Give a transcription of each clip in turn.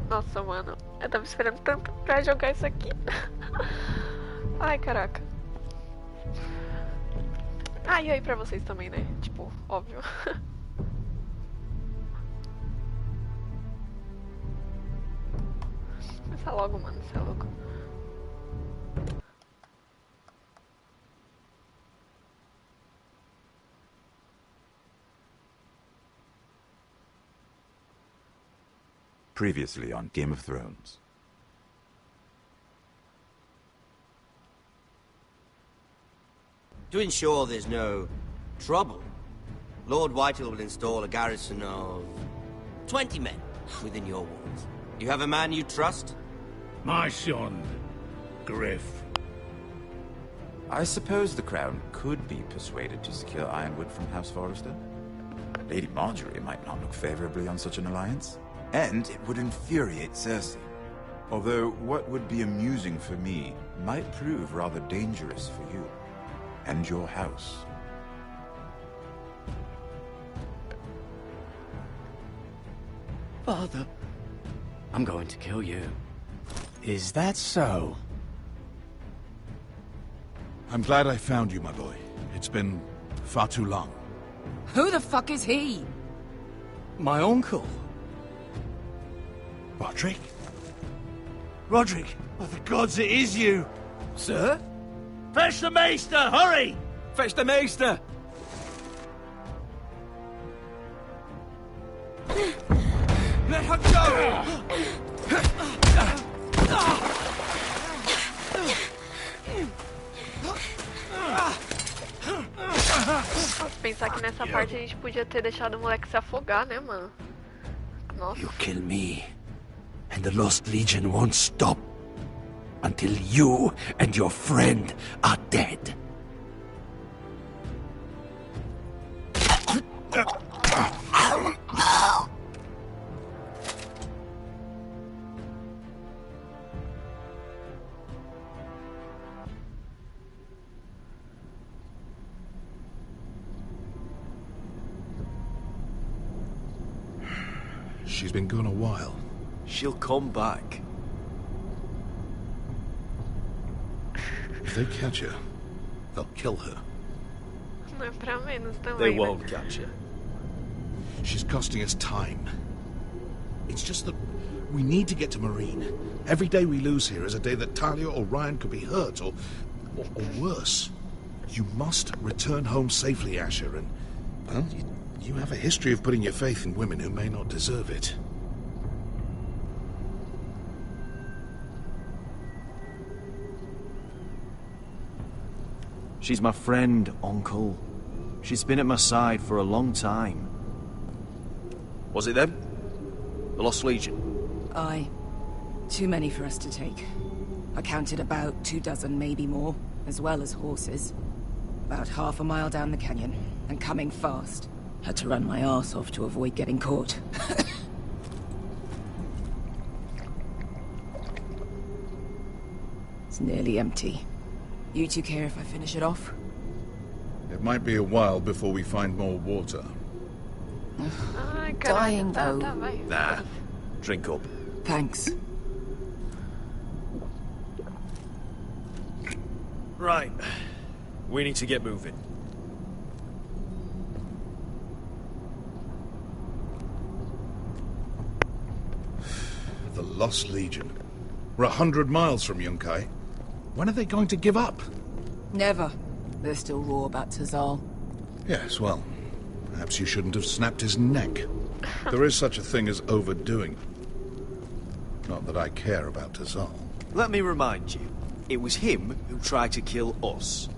Nossa, mano. Eu tava esperando tanto pra jogar isso aqui. Ai, caraca. Ah, e aí pra vocês também, né? Tipo, óbvio. Começa logo, mano. Você é louco. Previously on Game of Thrones. To ensure there's no trouble, Lord Whitehill will install a garrison of 20 men within your walls. You have a man you trust? My son, Griff. I suppose the Crown could be persuaded to secure Ironwood from House Forrester. Lady Marjorie might not look favorably on such an alliance. And it would infuriate Cersei. Although what would be amusing for me might prove rather dangerous for you and your house. Father, I'm going to kill you. Is that so? I'm glad I found you, my boy. It's been far too long. Who the fuck is he? My uncle. Roderick? Roderick! By the gods, it is you! Sir? Fetch the Maester, hurry! Fetch the Maester! Let her go! Nossa, pensar que nessa parte a gente podia ter deixado o moleque se afogar, né, mano? Nossa. You kill me, and the Lost Legion won't stop until you and your friend are dead. She's been gone a while. She'll come back. If they catch her, they'll kill her. Não é pra menos também. They né? won't catch her. She's costing us time. It's just that we need to get to Marine. Every day we lose here is a day that Talia or Ryan could be hurt, or worse. You must return home safely, Asher, and, well, you have a history of putting your faith in women who may not deserve it. She's my friend, Uncle. She's been at my side for a long time. Was it them? The Lost Legion? Aye. Too many for us to take. I counted about 24, maybe more, as well as horses. About half a mile down the canyon, and coming fast. Had to run my arse off to avoid getting caught. It's nearly empty. You two care if I finish it off? It might be a while before we find more water. Ai, Dying, caraca, though. tá, vai. Nah. Drink up. Thanks. Right. We need to get moving. The Lost Legion. We're 100 miles from Yunkai. When are they going to give up? Never. They're still raw about Tazal. Yes, well, perhaps you shouldn't have snapped his neck. There is such a thing as overdoing. Not that I care about Tazal. Let me remind you, it was him who tried to kill us.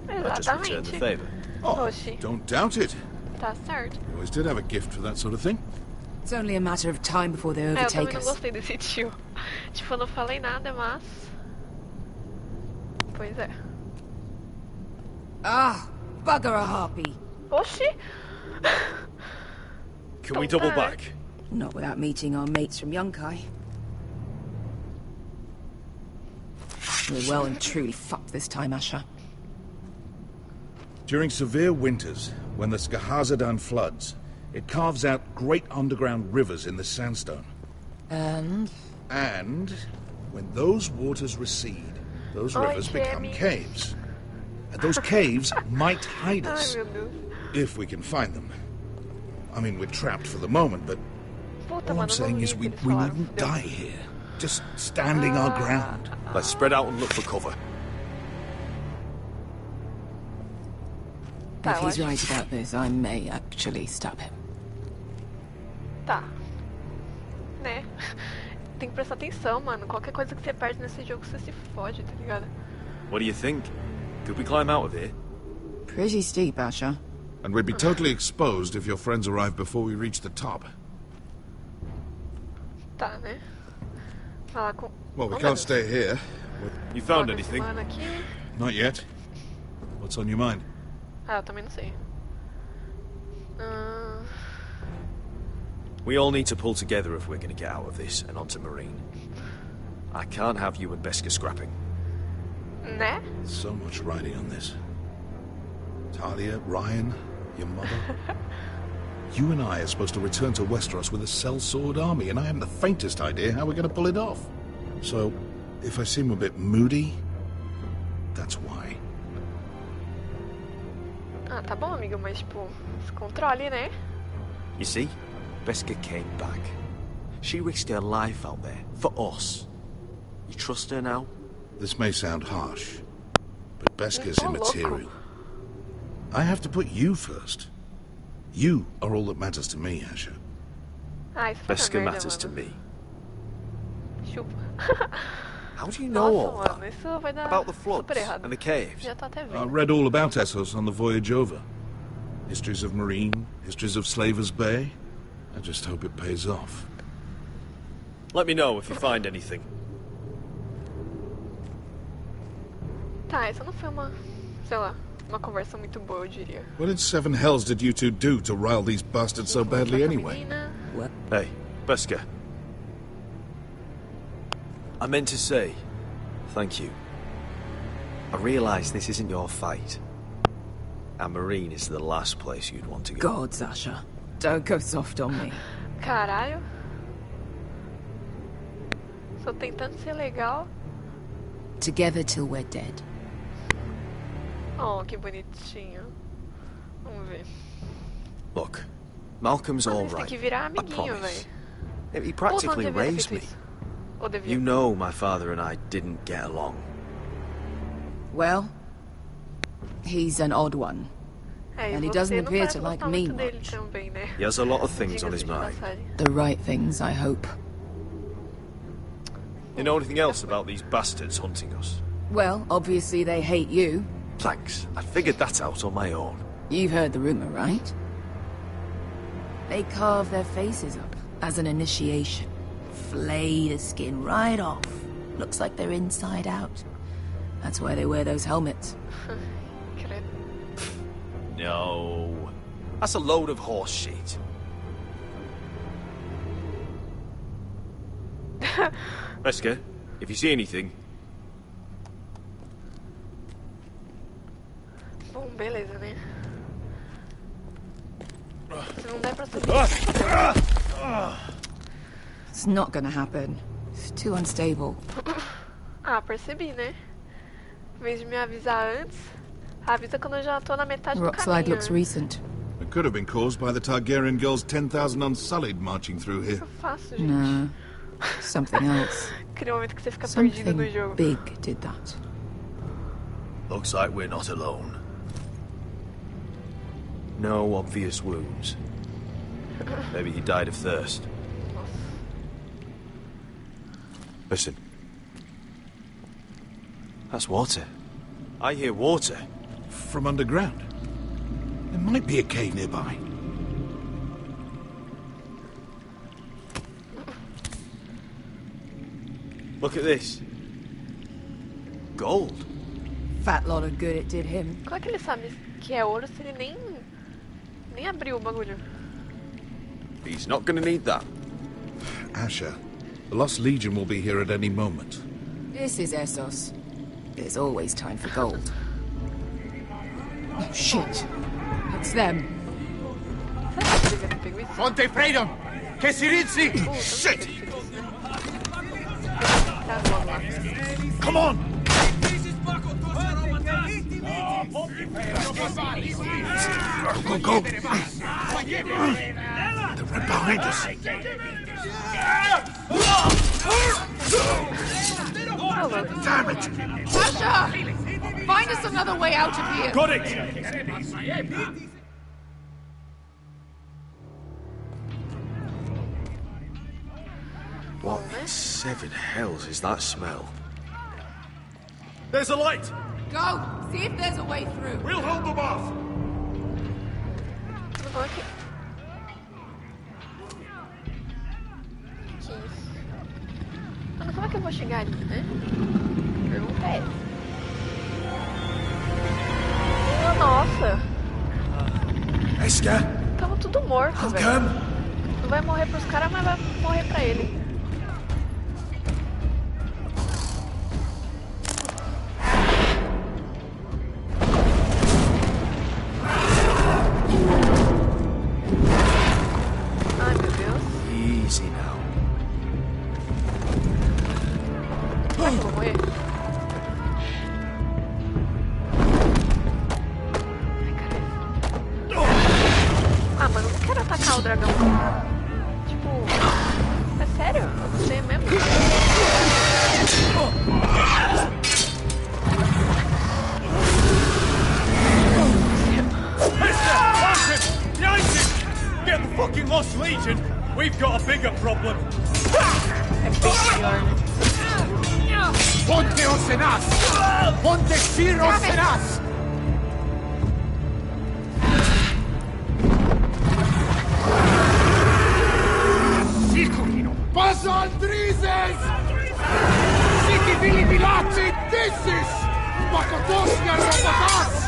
I just returned the Exatamente. favor. Oh, Oxi. don't doubt it. Tá certo. You always did have a gift for that sort of thing. It's only a matter of time before they É, eu overtake também não us. gostei desse tio. Tipo, eu não falei nada, mas... Pois é. Ah, bugger a harpy. Oxi! Can we double back? Not without meeting our mates from Yunkai. We're well and truly fucked this time, Asher. During severe winters, when the Skahazadan floods, it carves out great underground rivers in the sandstone. And? And when those waters recede, those rivers become Jamie. caves. And those caves might hide Ai, us, meu Deus. if we can find them. I mean, we're trapped for the moment, but Puta, all I'm mano, eu não saying vi is o que we eles falaram. needn't Fudeu. die here. Just standing our ground. Let's spread out and look for cover. Tá, If eu he's acho right about this, I may actually stop him. Tá. Né? Tem que prestar atenção, mano. Qualquer coisa que você perde nesse jogo, você se fode, tá ligado? What do you think? Could we climb out of here? Pretty steep, Asher. And we'd be totally exposed if your friends arrive before we reach the top. Tá, né? Falar com... Well, we Oh, meu can't Deus. stay here. You Falar found com esse anything? mano aqui. Not yet. What's on your mind? Ah, eu também não sei. We all need to pull together if we're going to get out of this and onto Marine. I can't have you and Beskar scrapping. Né? So much riding on this. Talia, Ryan, your mother. You and I are supposed to return to Westeros with a sellsword army, and I haven't the faintest idea how we're going to pull it off. So, if I seem a bit moody, that's why. Ah, tá bom, amigo, mas tipo, se controle, né? You see? Beskar came back. She risked her life out there, for us. You trust her now? This may sound harsh, but Beskar's Oh, immaterial. I have to put you first. You are all that matters to me, Asher. Ah, isso foi Beskar merda, matters to mano. me. Chupa. How do you know Nossa, all mano, that? isso vai dar About the floods super errado. and the caves? Já tá até I vendo. read all about Essos on the voyage over. Histories of Marine, histories of Slaver's Bay. I just hope it pays off. Let me know if you find anything. Tá, essa não foi uma, sei lá, uma conversa muito boa, eu diria. What in seven hells did you two do to rile these bastards so badly anyway? Menina. Hey, Beskar. I meant to say, thank you. I realise this isn't your fight. And Marine is the last place you'd want to go. Gods, Asher. Don't go soft on me. Caralho. Tô tentando ser legal. Together till we're dead. Oh, que bonitinho. Vamos ver. Look, Malcolm's Mano, all eles têm right. que virar I amiguinho, promise. velho. He Pô, não practically devia ter raised feito me. isso. Ou devia? You know my father and I didn't get along. Well, he's an odd one. É, e And he você doesn't não appear parece to like gostar me muito dele much. também, né? He has a lot of things on his Diga-se de mind. passagem. The right things, I hope. You know anything else about these bastards hunting us? Well, obviously they hate you. Thanks. I figured that out on my own. You've heard the rumor, right? They carve their faces up as an initiation. Flay the skin right off. Looks like they're inside out. That's why they wear those helmets. Credo. No. That's a load of horse shit. Beskar, if you see anything, Bom, beleza, né? Se não der pra subir... It's not gonna happen. It's too unstable. Ah, percebi, né? Em vez de me avisar antes, avisa quando eu já tô na metade do Rockslide caminho. looks recent. It could have been caused by the Targaryen girls 10,000 Unsullied marching through here. Isso é fácil, gente. No. Something else. Aquele momento que você fica perdido no Something jogo. big did that. looks like we're not alone. No obvious wounds. Maybe he died of thirst. Listen. That's water. I hear water. From underground. There might be a cave nearby. Look at this. Gold. Fat lot of good it did him. Como é que ele sabe que é ouro se ele nem abriu o bagulho? He's not gonna need that. Asher, the Lost Legion will be here at any moment. This is Essos. There's always time for gold. Oh, shit. It's them. Será que eu devia ter pego isso? Fonte Freedom! Che si rizzi! Puta, não sei se eu fiz isso, né? entrar logo lá. Come on! Go, go, go! They're right behind us. Damn it! Sasha! Find us another way out of here! Got it! What in seven hells is that smell? There's a light! Go! See if there's a way through. We'll hold them off! Tudo bom aqui? Que isso? Mano, como é que eu vou chegar ali, né? Pergunta é essa. Minha nossa! Esker! Tamo tudo morto, velho. Come! Não vai morrer pros caras, mas vai morrer pra ele. Ai, meu Deus. Easy now. Será que eu vou morrer? Ai, caralho. Ah, mano, eu não quero atacar o dragão. Tipo, é sério? Você mesmo? Behind you! Get the fucking Lost Legion! We've got a bigger problem! É bem pior, né? Ponte Osenas! Ponte Shir Osenas! Sikurino! Pasa Aldrizes! Siki Vili Vilaci Dissis! Makotoshka Robotas!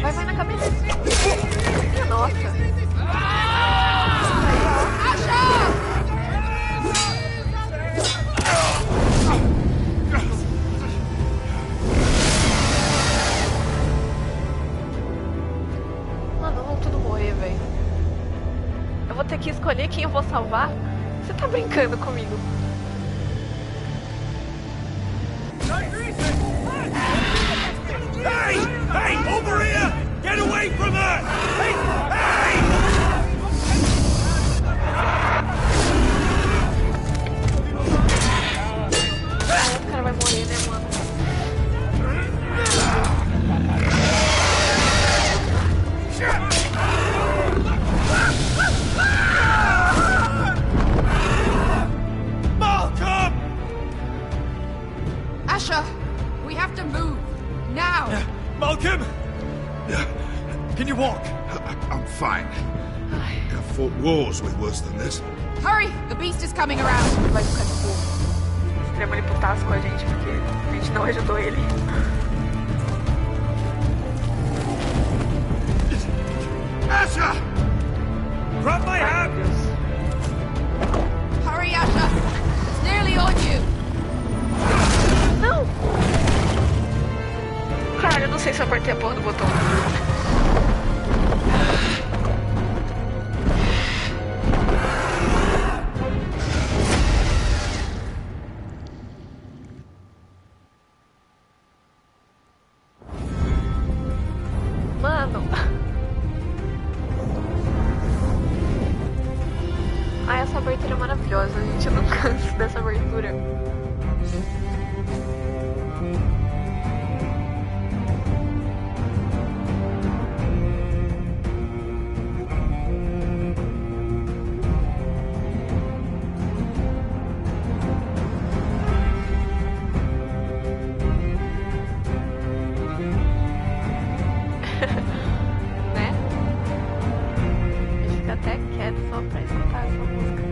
Vai na cabeça. Minha nossa. Mano, vão tudo morrer, velho. Eu vou ter que escolher quem eu vou salvar? Você tá brincando comigo? Hey! Hey! Over here! Get away from her! Hey! Hey! O cara vai morrer, né, mano? Malcolm! Asher! We have to move! Now! Malcolm! Can you walk? I'm fine. I've fought wars with worse than this. Hurry! The beast is coming around! Vai ficar, tipo, extremamente putaço com a gente, porque a gente não ajudou ele. Asher! Grab my hand! Hurry, Asher! It's nearly on you! Não! Cara, eu não sei se eu apertei a porra do botão. Mano! Ai, essa abertura é maravilhosa, gente. Eu não canso dessa abertura. Né? Ele fica até quieto só pra escutar essa música.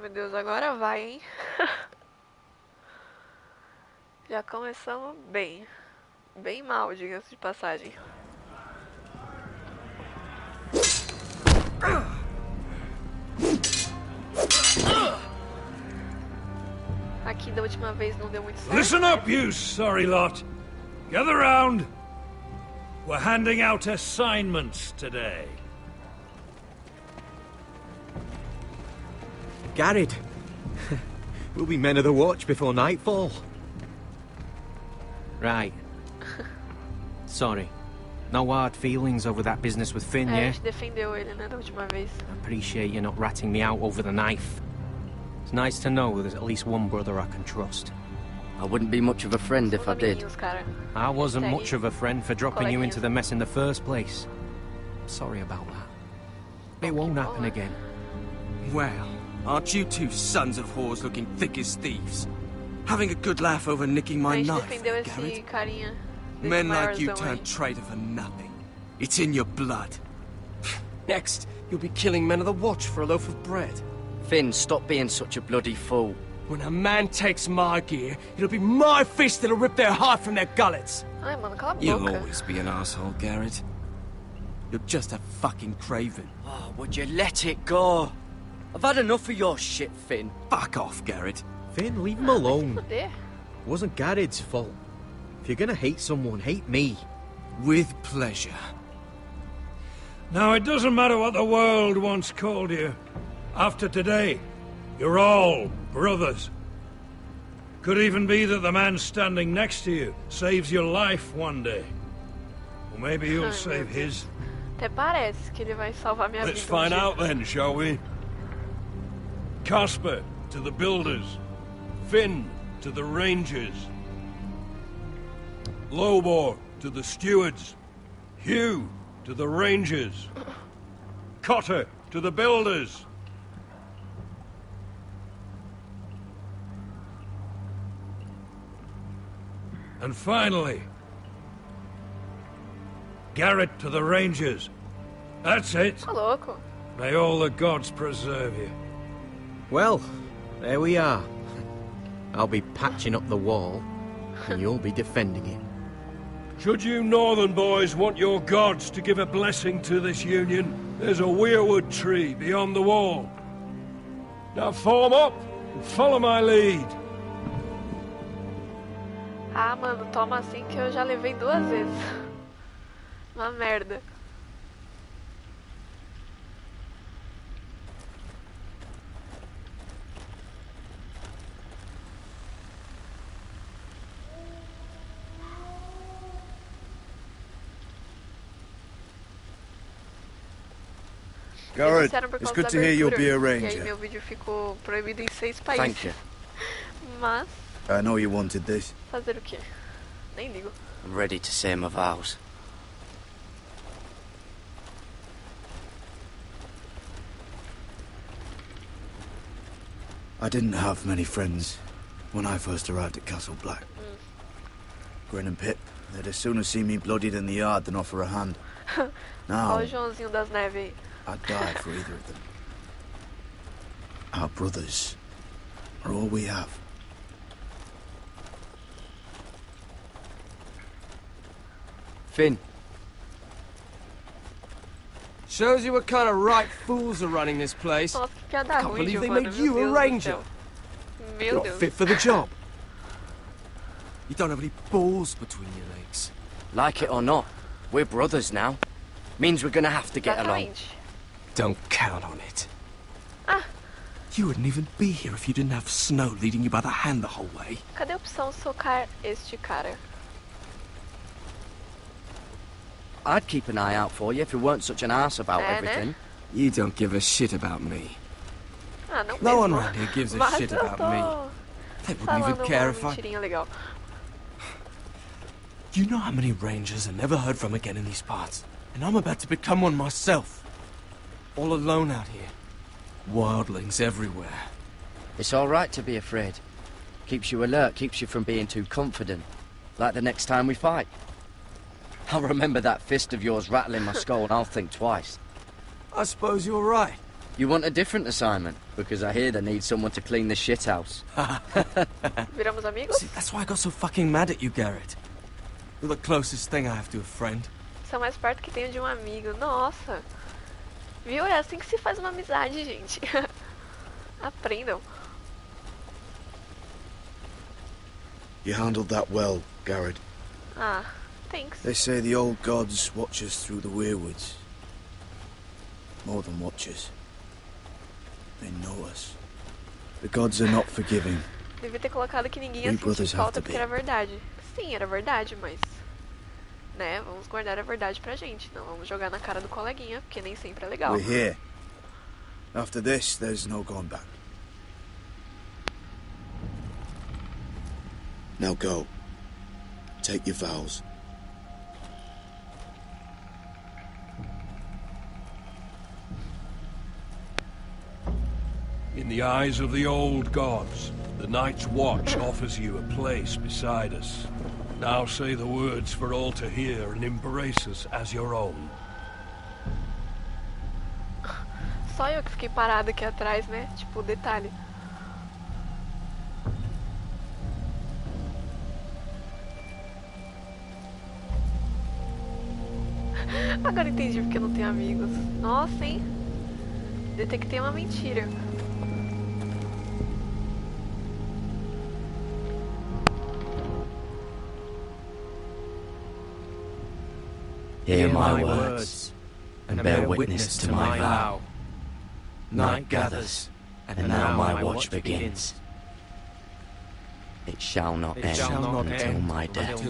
meu Deus, agora vai, hein? Já começamos bem. Bem mal, diga-se de passagem. Aqui da última vez não deu muito certo. Listen up, you sorry lot. Gather round. We're handing out assignments today. Garrett. We'll be men of the watch before nightfall. Right. Sorry. No hard feelings over that business with Finn, A yeah? gente defendeu ele, né, da última vez. Appreciate you not ratting me out over the knife. It's nice to know there's at least one brother I can trust. I wouldn't be much of a friend if I did. Amiguinhos, cara. I wasn't Segue. much of a friend for dropping you into Coleguinhas. the mess in the first place. Sorry about that. It won't happen again. Well, aren't you two sons of whores looking thick as thieves? Having a good laugh over nicking A my gente knife, defendeu esse Garrett? carinha. Desse Men like you maiorzão turn aí. traitor for nothing. It's in your blood. Next, you'll be killing men of the watch for a loaf of bread. Finn, stop being such a bloody fool. When a man takes my gear, it'll be my fist that'll rip their heart from their gullets. Ai, mano, cala a You'll boca. always be an asshole, Garrett. You're just a fucking craven. Oh, would you let it go? I've had enough of your shit, Finn. Fuck off, Garrett. Finn, leave him alone. Foder. It wasn't Garrett's fault. If you're gonna hate someone, hate me. With pleasure. Now, it doesn't matter what the world once called you. After today, you're all brothers. Could even be that the man standing next to you saves your life one day. Or maybe Ai, you'll meu save Deus. his. Até parece que ele vai salvar minha Let's vida. um find dia. out then, shall we? Casper to the builders. Finn to the rangers. Lobor to the stewards. Hugh to the rangers. Cotter to the builders. And finally, Garrett to the rangers. That's it. Tá louco. May all the gods preserve you. Well, there we are. I'll be patching up the wall, and you'll be defending it. Should you northern boys want your gods to give a blessing to this union, there's a weirwood tree beyond the wall. Now form up and follow my lead. Ah, mano, toma assim que eu já levei 2 vezes. Uma merda. Garrett, Disseram por it's causa good da to hear you'll abertura, be a E aí ranger. meu vídeo ficou proibido em 6 países. Thank you. Mas, I know you wanted this. fazer o quê? Nem ligo. I'm ready to say my vows. I didn't have many friends when I first arrived at Castle Black. Grin and Pip, they'd as soon as see me bloodied in the yard than offer a hand. Now, Olha o Joãozinho das Neves aí. I'd die for either of them. Our brothers are all we have. Finn, Shows you what kind of right fools are running this place. Nossa, que piada Can't ruim, believe they Giovanna, made meu you a Deus do ranger. céu. Meu Not Deus. fit for the job. You don't have any balls between your legs. like it or not, we're brothers now. Means we're gonna have to get along. Exatamente. Don't count on it. Ah. You wouldn't even be here if you didn't have Snow leading you by the hand the whole way. Cadê a opção socar este cara? I'd keep an eye out for you if you weren't such an arse about É, né? everything. You don't give a shit about me. Ah, não No one mesmo. around here gives a Mas shit eu about tô me. They wouldn't even falando care uma if I... mentirinha legal. Do you know how many rangers are never heard from again in these parts? And I'm about to become one myself. All alone out here. Wildlings everywhere. It's all right to be afraid. Keeps you alert, keeps you from being too confident. Like the next time we fight. I'll remember that fist of yours rattling my skull and I'll think twice. I suppose you're right. You want a different assignment? Because I hear they need someone to clean the shithouse. Viramos amigos? See, that's why I got so fucking mad at you, Garrett. You're the closest thing I have to a friend. Isso é o mais perto que tenho de um amigo. Nossa. Viu? É assim que se faz uma amizade, gente. Aprendam. You handled that well, Garrett. Ah, thanks. They say the old gods watch us through the weirwoods. More than watch us. They know us. The gods are not forgiving. Devia ter colocado que ninguém ia sentir falta porque era verdade. Sim, era verdade, mas... Né, vamos guardar a verdade pra gente. Não vamos jogar na cara do coleguinha, porque nem sempre é legal. We're here. After this, there's no going back. Now go. Take your vows. In the eyes of the old gods, the Night's Watch offers you a place beside us. Now say the words for all to hear and embrace us as your own. Só eu que fiquei parado aqui atrás, né? Tipo, detalhe. Agora entendi porque eu não tenho amigos. Nossa, hein? Detectei uma mentira. Hear my words, and bear witness to my vow. Night gathers, and now my watch begins. It shall not end until my death.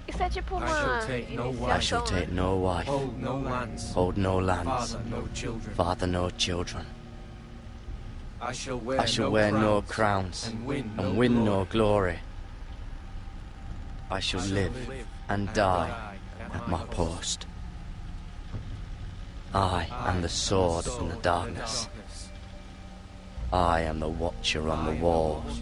Isso é tipo uma I shall take no wife, hold no lands, father no children. I shall wear no crowns, and win no glory. I shall live and die at my post. I am the sword in the darkness. I am the watcher on the walls.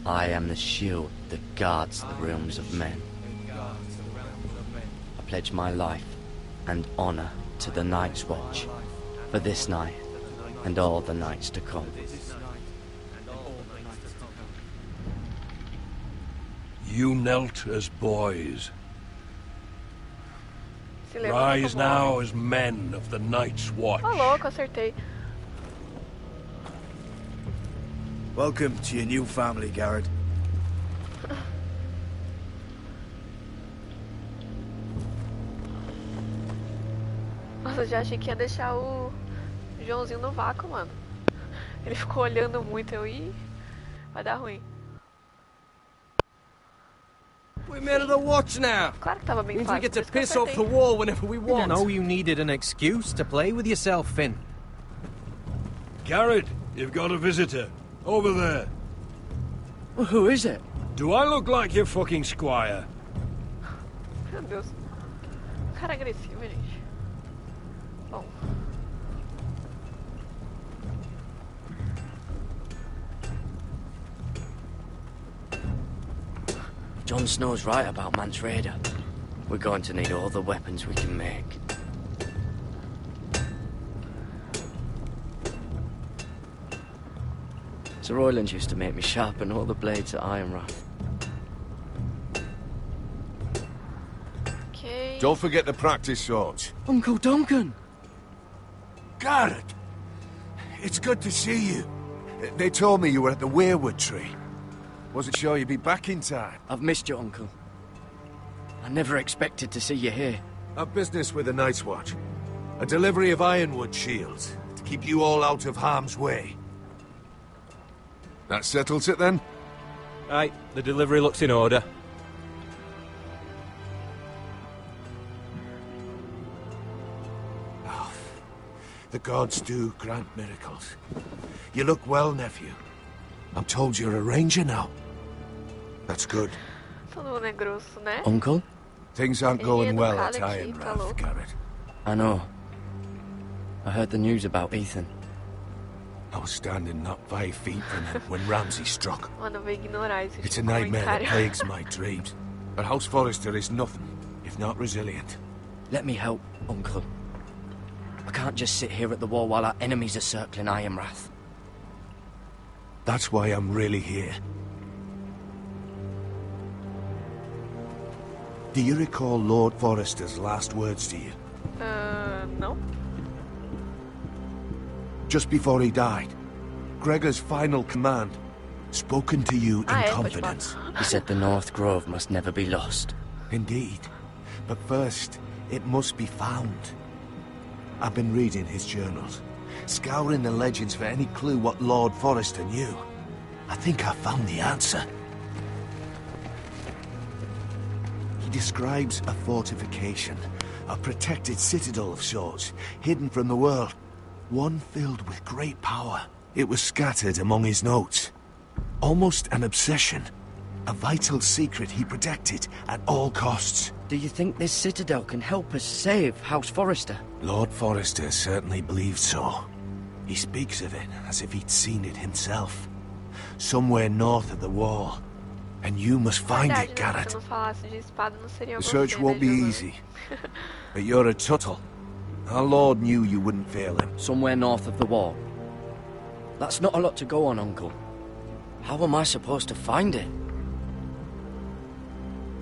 I am the shield that guards the realms of men. I pledge my life and honor to the Night's Watch for this night and all the nights to come. You knelt as boys. Rise now as men of the Night's Watch. Oh, louco, acertei. Welcome to your new family, Garrett. Nossa, eu já achei que ia deixar o Joãozinho no vácuo, mano. Ele ficou olhando muito, ih, vai dar ruim. We're men of the watch now. Claro que tava bem Means we fácil. get to piss off the wall whenever we want. You know you needed an excuse to play with yourself, Finn. Garrett, you've got a visitor. Over there. Well, who is it? Do I look like your fucking squire? Meu Deus. Cara agressivo, gente. Bom. Jon Snow's right about Mance Rayder. We're going to need all the weapons we can make. Sir Royland used to make me sharpen all the blades at Ironrath. Okay. Don't forget to practice swords. Uncle Duncan! Garrett! It's good to see you. They told me you were at the weirwood tree. Wasn't sure you'd be back in time. I've missed you, Uncle. I never expected to see you here. Our business with the Night's Watch. A delivery of ironwood shields to keep you all out of harm's way. That settles it then? Right, the delivery looks in order. Oh, the gods do grant miracles. You look well, nephew. I'm told you're a ranger now. That's good. Todo mundo é grosso, né? Uncle? Things aren't going well at Ironrath, Garrett. I know. I heard the news about Ethan. I was standing not 5 feet from him when Ramsay struck. Mano, eu vou ignorar esse It's a tipo de nightmare that comentário. plagues my dreams. But House Forrester is nothing if not resilient. Let me help, Uncle. I can't just sit here at the wall while our enemies are circling Ironwrath. That's why I'm really here. Do you recall Lord Forrester's last words to you? No. Just before he died, Gregor's final command, spoken to you in confidence. He said the North Grove must never be lost. Indeed. But first, it must be found. I've been reading his journals, scouring the legends for any clue what Lord Forrester knew. I think I found the answer. He describes a fortification, a protected citadel of sorts, hidden from the world. One filled with great power. It was scattered among his notes. Almost an obsession. A vital secret he protected at all costs. Do you think this citadel can help us save House Forrester? Lord Forrester certainly believed so. He speaks of it as if he'd seen it himself. Somewhere north of the wall. And you must find it, Garrett. The search won't be easy. But you're a Tuttle. Our Lord knew you wouldn't fail him. Somewhere north of the wall. That's not a lot to go on, Uncle. How am I supposed to find it?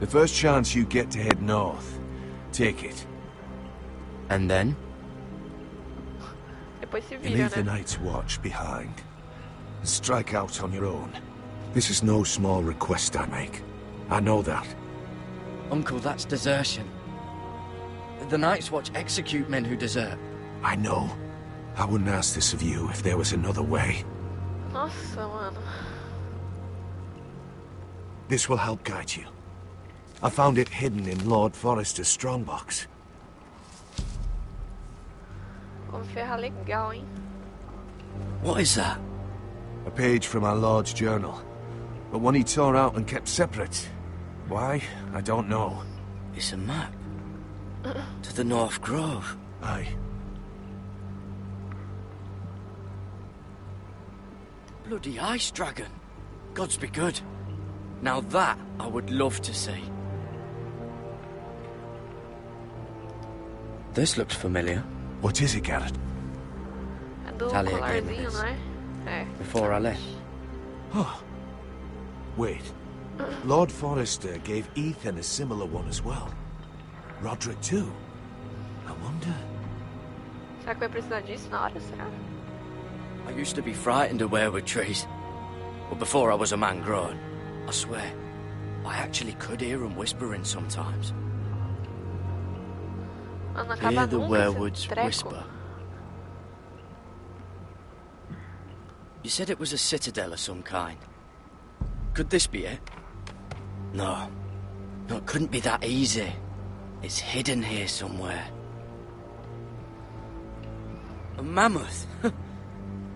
The first chance you get to head north, take it. And then? You leave the Night's Watch behind. And strike out on your own. This is no small request I make. I know that. Uncle, that's desertion. The Night's Watch execute men who desert. I know. I wouldn't ask this of you if there was another way. Nossa, mano. This will help guide you. I found it hidden in Lord Forrester's strongbox. Como ferra legal, hein? What is that? A page from our Lord's journal. But one he tore out and kept separate. Why? I don't know. It's a map. To the North Grove. Aye. Bloody ice dragon. Gods be good. Now that I would love to see. This looks familiar. What is it, Garrett? É do Talia colarzinho, gave me this. não é? É. Before I left. Oh. Wait. Lord Forrester gave Ethan a similar one as well. Roderick too. I wonder... Será que vai precisar disso na hora, será? I used to be frightened of weirwood trees. But before I was a man grown, I swear, I actually could hear them whispering sometimes. Mano, Hear the nunca weirwoods treco. whisper. You said it was a citadel of some kind. Could this be it? No. No, it couldn't be that easy. It's hidden here somewhere. A mammoth?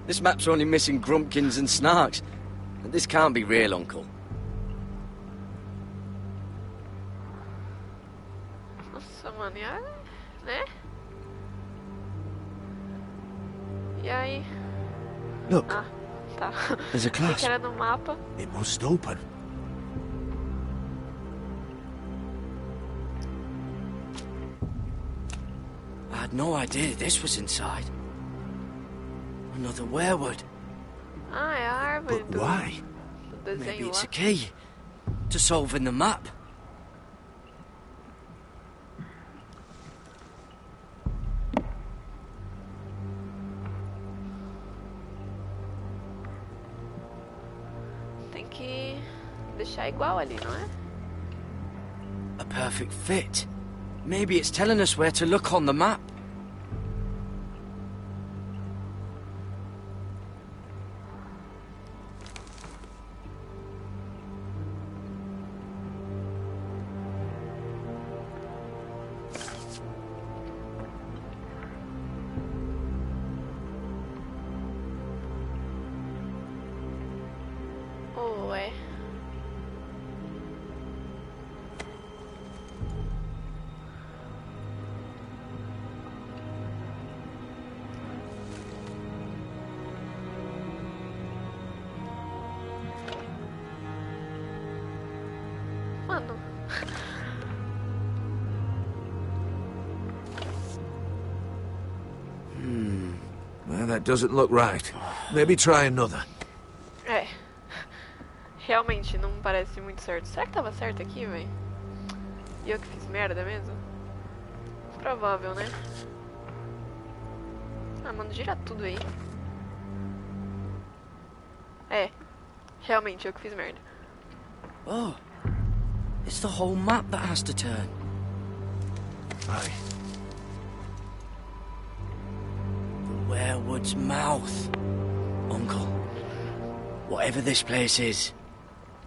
This map's only missing grumpkins and snarks. This can't be real, Uncle. Nossa, mano, e aí, né? E aí? Look. Ah, tá. There's a clasp. Que era no mapa. It must open. I had no idea this was inside. Another weirwood. Ah, é a árvore But why? do Maybe desenho it's lá. a key to solving the map. Tem que deixar igual ali, não é? A perfect fit. Maybe it's telling us where to look on the map. Ué. Mano. That doesn't look right. Maybe try another. É. Realmente não parece muito certo. Será que tava certo aqui, velho? E eu que fiz merda mesmo? Provável, né? Ah, mano, gira tudo aí. É. Realmente, eu que fiz merda. Oh. It's the whole map that has to turn. Aye. The werewood's mouth. Uncle, whatever this place is,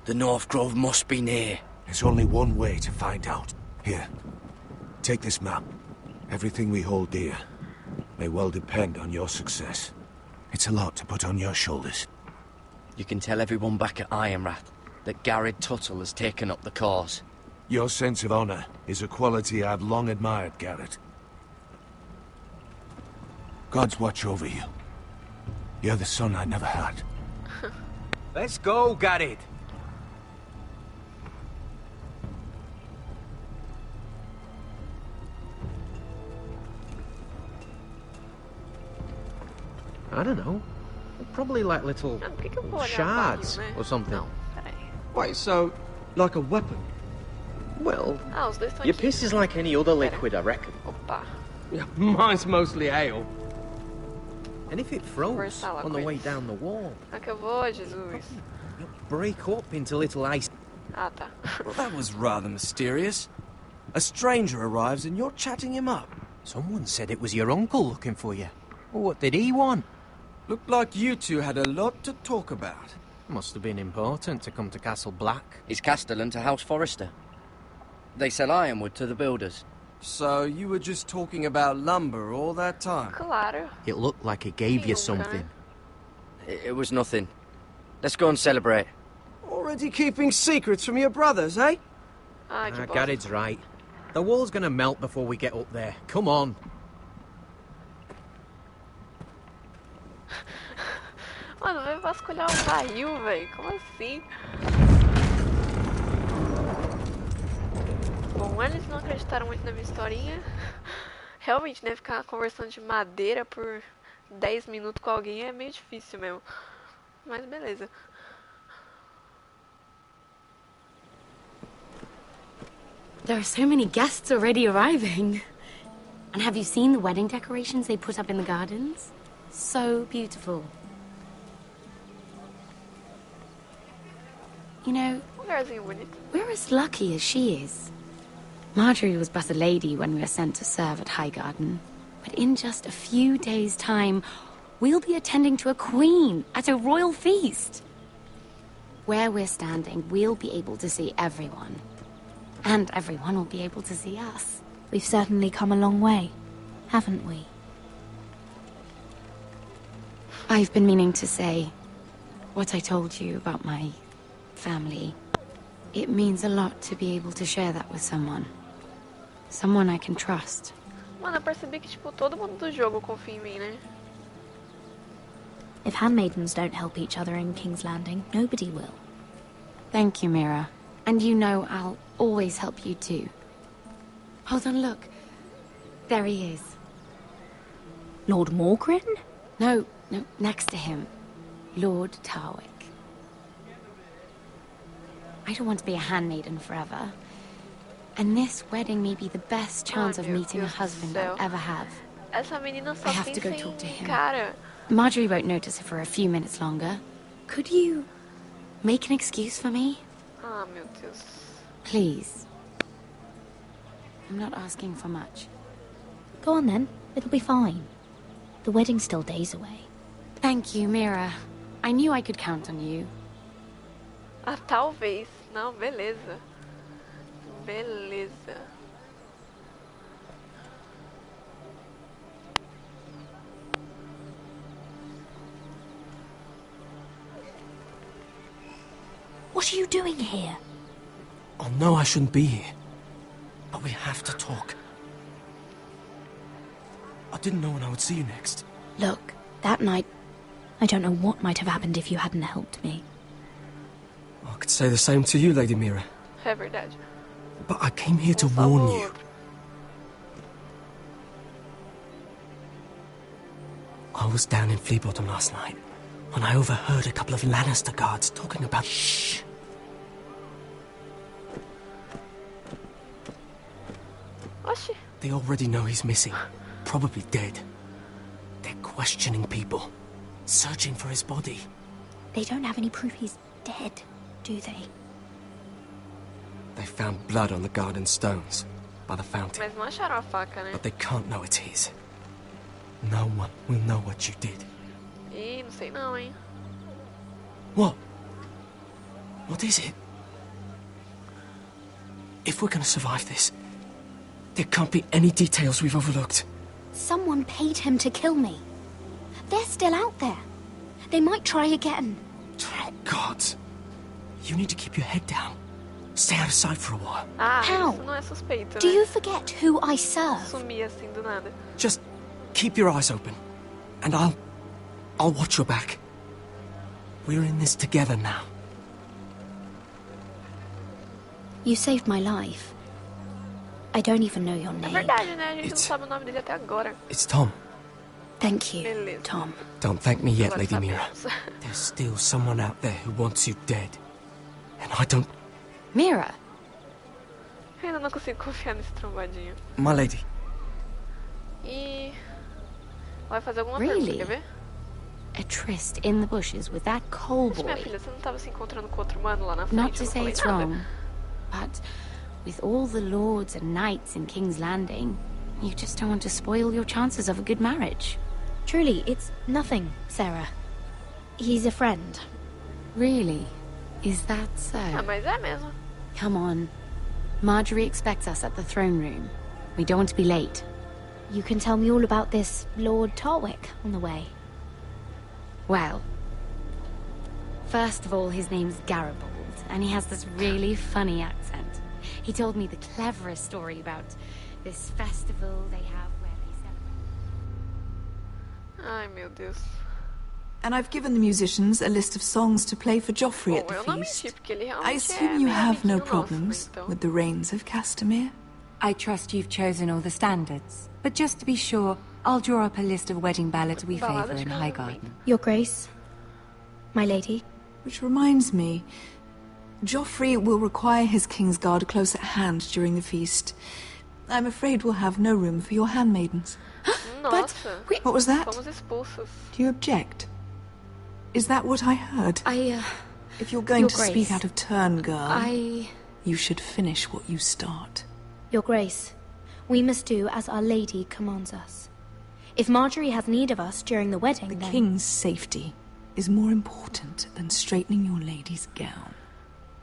the North Grove must be near. There's only one way to find out. Here, take this map. Everything we hold dear may well depend on your success. It's a lot to put on your shoulders. You can tell everyone back at Ironrath that Garrett Tuttle has taken up the cause. Your sense of honor is a quality I've long admired, Garrett. God's watch over you. You're the son I never had. Let's go, Garrett. I don't know. Probably like little shards or something. Não, peraí. Wait, so, like a weapon? Well, Ah, os dois estão your aqui. piss is like any other liquid, I reckon. Opa. Yeah, mine's mostly ale. And if it froze Conversar lá on com the way eles. down the wall, Acabou, Jesus. it'll break up into little ice. Ah, tá. Well, that was rather mysterious. A stranger arrives and you're chatting him up. Someone said it was your uncle looking for you. Well, what did he want? Looked like you two had a lot to talk about. Must have been important to come to Castle Black. It's Castellan to House Forrester. They sell ironwood to the builders. So you were just talking about lumber all that time? Claro. It looked like he gave you Nunca, something. né? It was nothing. Let's go and celebrate. Already keeping secrets from your brothers, eh? Ah, que bosta. Garrett's right. The wall's gonna melt before we get up there. Come on. Mano, vai vasculhar um barril, velho. Como assim? Bom, eles não acreditaram muito na minha historinha. Realmente, né? Ficar conversando de madeira por 10 minutos com alguém é meio difícil mesmo. Mas beleza. There are so many guests already arriving. And have you seen the wedding decorations they put up in the gardens? So beautiful. You know, we're as lucky as she is. Marjorie was but a lady when we were sent to serve at Highgarden. But in just a few days' time, we'll be attending to a queen at a royal feast. Where we're standing, we'll be able to see everyone. And everyone will be able to see us. We've certainly come a long way, haven't we? I've been meaning to say what I told you about my family. It means a lot to be able to share that with someone. Someone I can trust. Mano, eu percebi que, tipo, todo mundo do jogo confia em mim, né? If handmaidens don't help each other in King's Landing, nobody will. Thank you, Mira. And you know I'll always help you too. Hold on, look. There he is. Lord Morgrin? No, next to him. Lord Tarwick. I don't want to be a handmaiden forever. And this wedding may be the best chance of meeting a husband I'll ever have. Essa menina só I have to pensa go em talk to him. cara. Marjorie won't notice it for a few minutes longer. Could you make an excuse for me? Ah, meu Deus. Please. I'm not asking for much. Go on then. It'll be fine. The wedding's still days away. Thank you, Mira. I knew I could count on you. Ah, talvez. Não, beleza. Beleza. What are you doing here? I know I shouldn't be here, but we have to talk. I didn't know when I would see you next. Look, that night, I don't know what might have happened if you hadn't helped me. I could say the same to you, Lady Mira. É verdade. But I came here to warn you. I was down in Flea Bottom last night when I overheard a couple of Lannister guards talking about... Shh! Oxi. They already know he's missing. Probably dead. They're questioning people. Searching for his body. They don't have any proof he's dead, do they? They found blood on the garden stones by the fountain. Mas não acharam a faca, né? But they can't know it's his. No one will know what you did. Ih, não sei não, hein? What? What is it? If we're gonna survive this, there can't be any details we've overlooked. Someone paid him to kill me. They're still out there. They might try again. Gods. You need to keep your head down. Stay out of sight for a while. Ah, How? isso não é suspeito, Do né? you forget who I serve? Sumir assim do nada. Just keep your eyes open. And I'll watch your back. We're in this together now. You saved my life. I don't even know your É name. verdade, né? A gente não sabe o nome dele até agora. It's Tom. Thank you, Beleza. Tom. Don't thank me yet, Agora Lady Mira. sabemos. There's still someone out there who wants you dead. And I don't... Mira. Eu ainda não consigo confiar nesse trombadinho. My lady. E... vai fazer alguma Really? pergunta, quer ver? A tryst in the bushes with that coal Mas, minha boy. filha, você não tava se encontrando com outro mano lá na frente? Not Eu to não say falei it's nada. wrong, but with all the lords and knights in King's Landing, you just don't want to spoil your chances of a good marriage. Truly, it's nothing, Sarah. He's a friend. Really? Is that so? Ah, mas é mesmo. Come on. Marjorie expects us at the throne room. We don't want to be late. You can tell me all about this Lord Tarwick on the way. Well, first of all, his name's Garibaldi, and he has this really funny accent. He told me the cleverest story about this festival they have where they celebrate. Ai, meu Deus. And I've given the musicians a list of songs to play for Joffrey at the Eu não feast. menti, porque ele I realmente assume é you meio have no amiguinho problems nosso, então. with the rains of Castamere? I trust you've chosen all the standards. But just to be sure, I'll draw up a list of wedding ballads we favour in Highgarden. Your Grace, my lady. Which reminds me, Joffrey will require his Kingsguard close at hand during the feast. I'm afraid we'll have no room for your handmaidens. Nossa, What was that? fomos expulsos. Do you object? Is that what I heard? If you're going Your to Grace, speak out of turn, girl, I... you should finish what you start. Your Grace, we must do as Our Lady commands us. If Marjorie has need of us during the wedding, The then... king's safety is more important than straightening your lady's gown.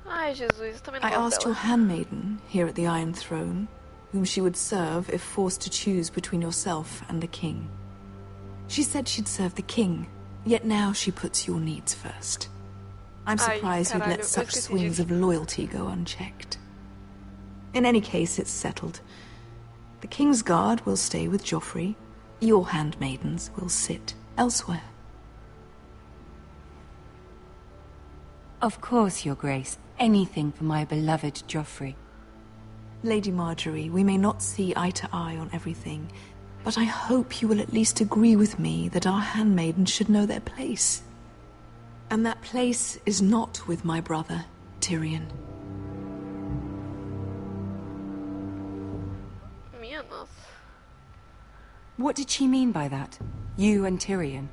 Ai, Jesus, também não I gosto asked dela. your handmaiden here at the Iron Throne whom she would serve if forced to choose between yourself and the king. She said she'd serve the king, yet now she puts your needs first. I'm Ai, surprised you'd caralho, let eu such esqueci swings disso. of loyalty go unchecked. In any case, it's settled. The King's Guard will stay with Joffrey. Your handmaidens will sit elsewhere. Of course, Your Grace. Anything for my beloved Joffrey. Lady Marjorie, we may not see eye to eye on everything, but I hope you will at least agree with me that our handmaidens should know their place. And that place is not with my brother, Tyrion. Minha nossa. What did she mean by that? You and Tyrion?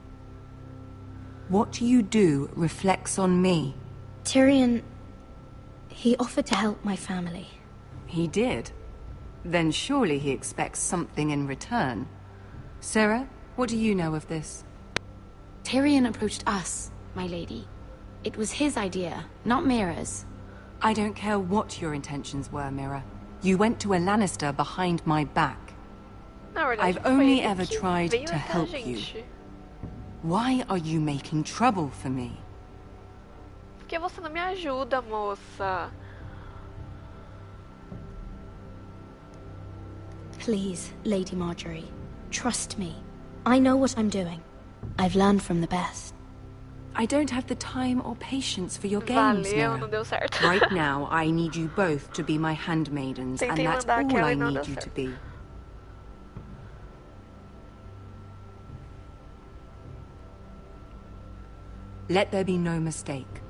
What you do reflects on me. Tyrion... he offered to help my family. He did? Then surely he expects something in return. Sarah, what do you know of this? Tyrion approached us, my lady. It was his idea, not Mira's. I don't care what your intentions were, Mira. You went to a Lannister behind my back. Na verdade, I've foi only ele ever que tried veio to até a help you. gente. Why are you making trouble for me? Porque você não me ajuda, moça. Please, Lady Marjorie, trust me. I know what I'm doing. I've learned from the best. I don't have the time or patience for your games, Valeu, Mira. não deu certo. Right now, I need you both to be my handmaidens, and Tentei that's mandar all aquela I e não need deu you to certo. be. Let there be no mistake.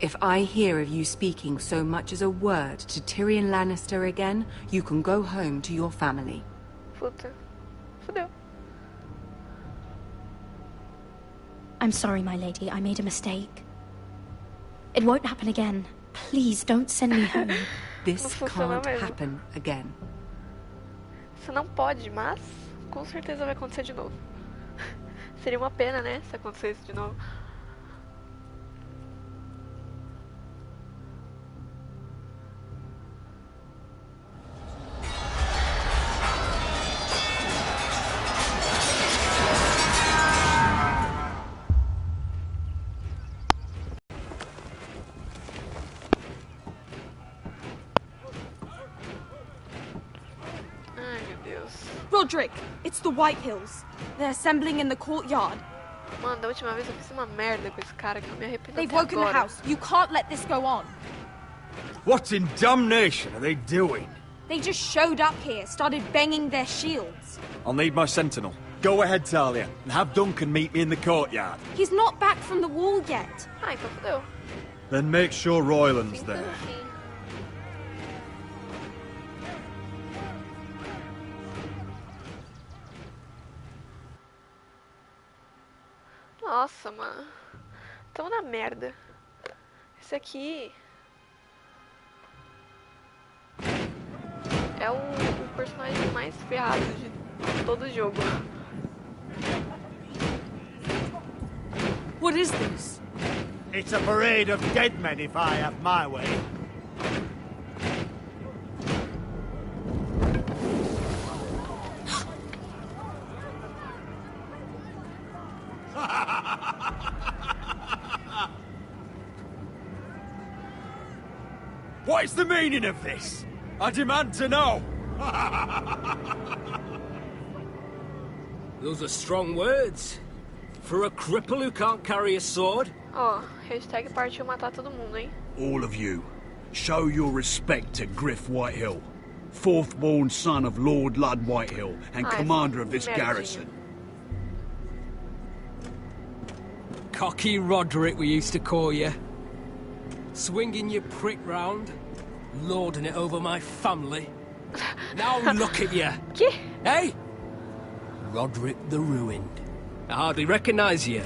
If I hear of you speaking so much as a word to Tyrion Lannister again, you can go home to your family. Puta. Fudeu. I'm sorry, my lady. I made a mistake. It won't happen again. Please don't send me home. This can't happen again. Isso não pode, mas com certeza vai acontecer de novo. Seria uma pena, né, se acontecesse de novo. Roderick, it's the White Hills. They're assembling in the courtyard. Mano, da última vez eu fiz uma merda com esse cara que eu me arrependo. They've woken the house. You can't let this go on. What in damnation are they doing? They just showed up here, started banging their shields. I'll need my sentinel. Go ahead, Talia, and have Duncan meet me in the courtyard. He's not back from the wall yet. Ai, então fodeu. Then make sure Royland's there. Nossa, mano. Tamo na merda. Esse aqui é o personagem mais ferrado de todo o jogo. What is this? It's a parade of dead men if I have my way. What is the meaning of this? I demand to know! Those are strong words. For a cripple who can't carry a sword? Ó, hashtag partiu matar todo mundo, hein? All of you, show your respect to Griff Whitehill, fourth-born son of Lord Ludd Whitehill and commander of this garrison. Cocky Roderick, we used to call you. Swinging your prick round, lording it over my family. Now look at you. Hey? Roderick the Ruined. I hardly recognise you.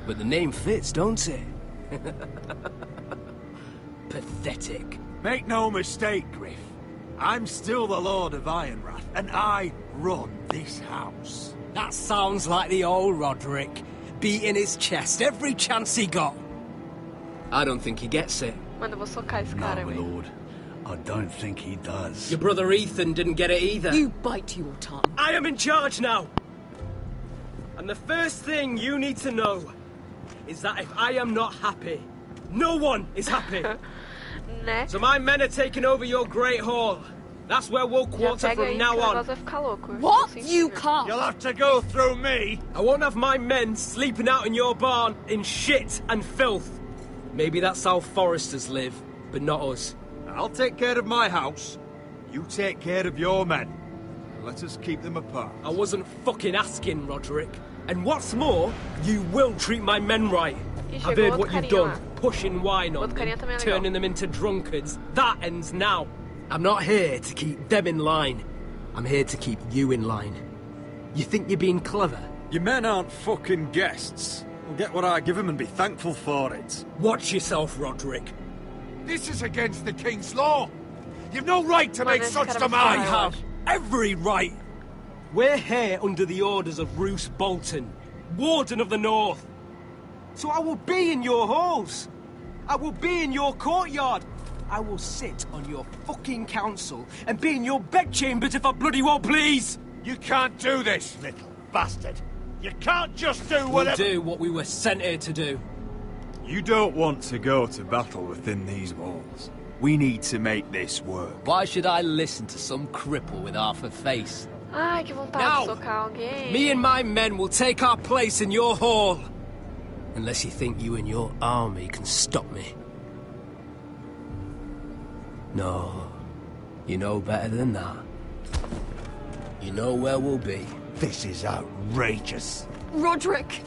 But the name fits, don't it? Pathetic. Make no mistake, Griff. I'm still the Lord of Ironrath, and I run this house. That sounds like the old Roderick, beating his chest every chance he got. I don't think he gets it. Mano, eu vou socar esse cara, my lord. I don't think he does. Your brother Ethan didn't get it either. You bite your tongue. I am in charge now! And the first thing you need to know is that if I am not happy, no one is happy. So my men are taking over your Great Hall. That's where we'll quarter from now on. What? You can't. You'll have to go through me. I won't have my men sleeping out in your barn in shit and filth. Maybe that's how Foresters live, but not us. I'll take care of my house. You take care of your men. Let us keep them apart. I wasn't fucking asking, Roderick. And what's more, you will treat my men right. I've heard what you've done, pushing wine on them, turning them into drunkards. That ends now. I'm not here to keep them in line. I'm here to keep you in line. You think you're being clever? Your men aren't fucking guests. They'll get what I give them and be thankful for it. Watch yourself, Roderick. This is against the King's law. You've no right to make such demands. I have every right. We're here under the orders of Roose Bolton, Warden of the North. So I will be in your halls. I will be in your courtyard. I will sit on your fucking council and be in your bedchambers if I bloody well please. You can't do this, little bastard. You can't just do whatever... We'll do what we were sent here to do. You don't want to go to battle within these walls. We need to make this work. Why should I listen to some cripple with half a face? Ai, que vontade de socar alguém. Me and my men will take our place in your hall. Unless you think you and your army can stop me. No, you know better than that. You know where we'll be. This is outrageous. Roderick!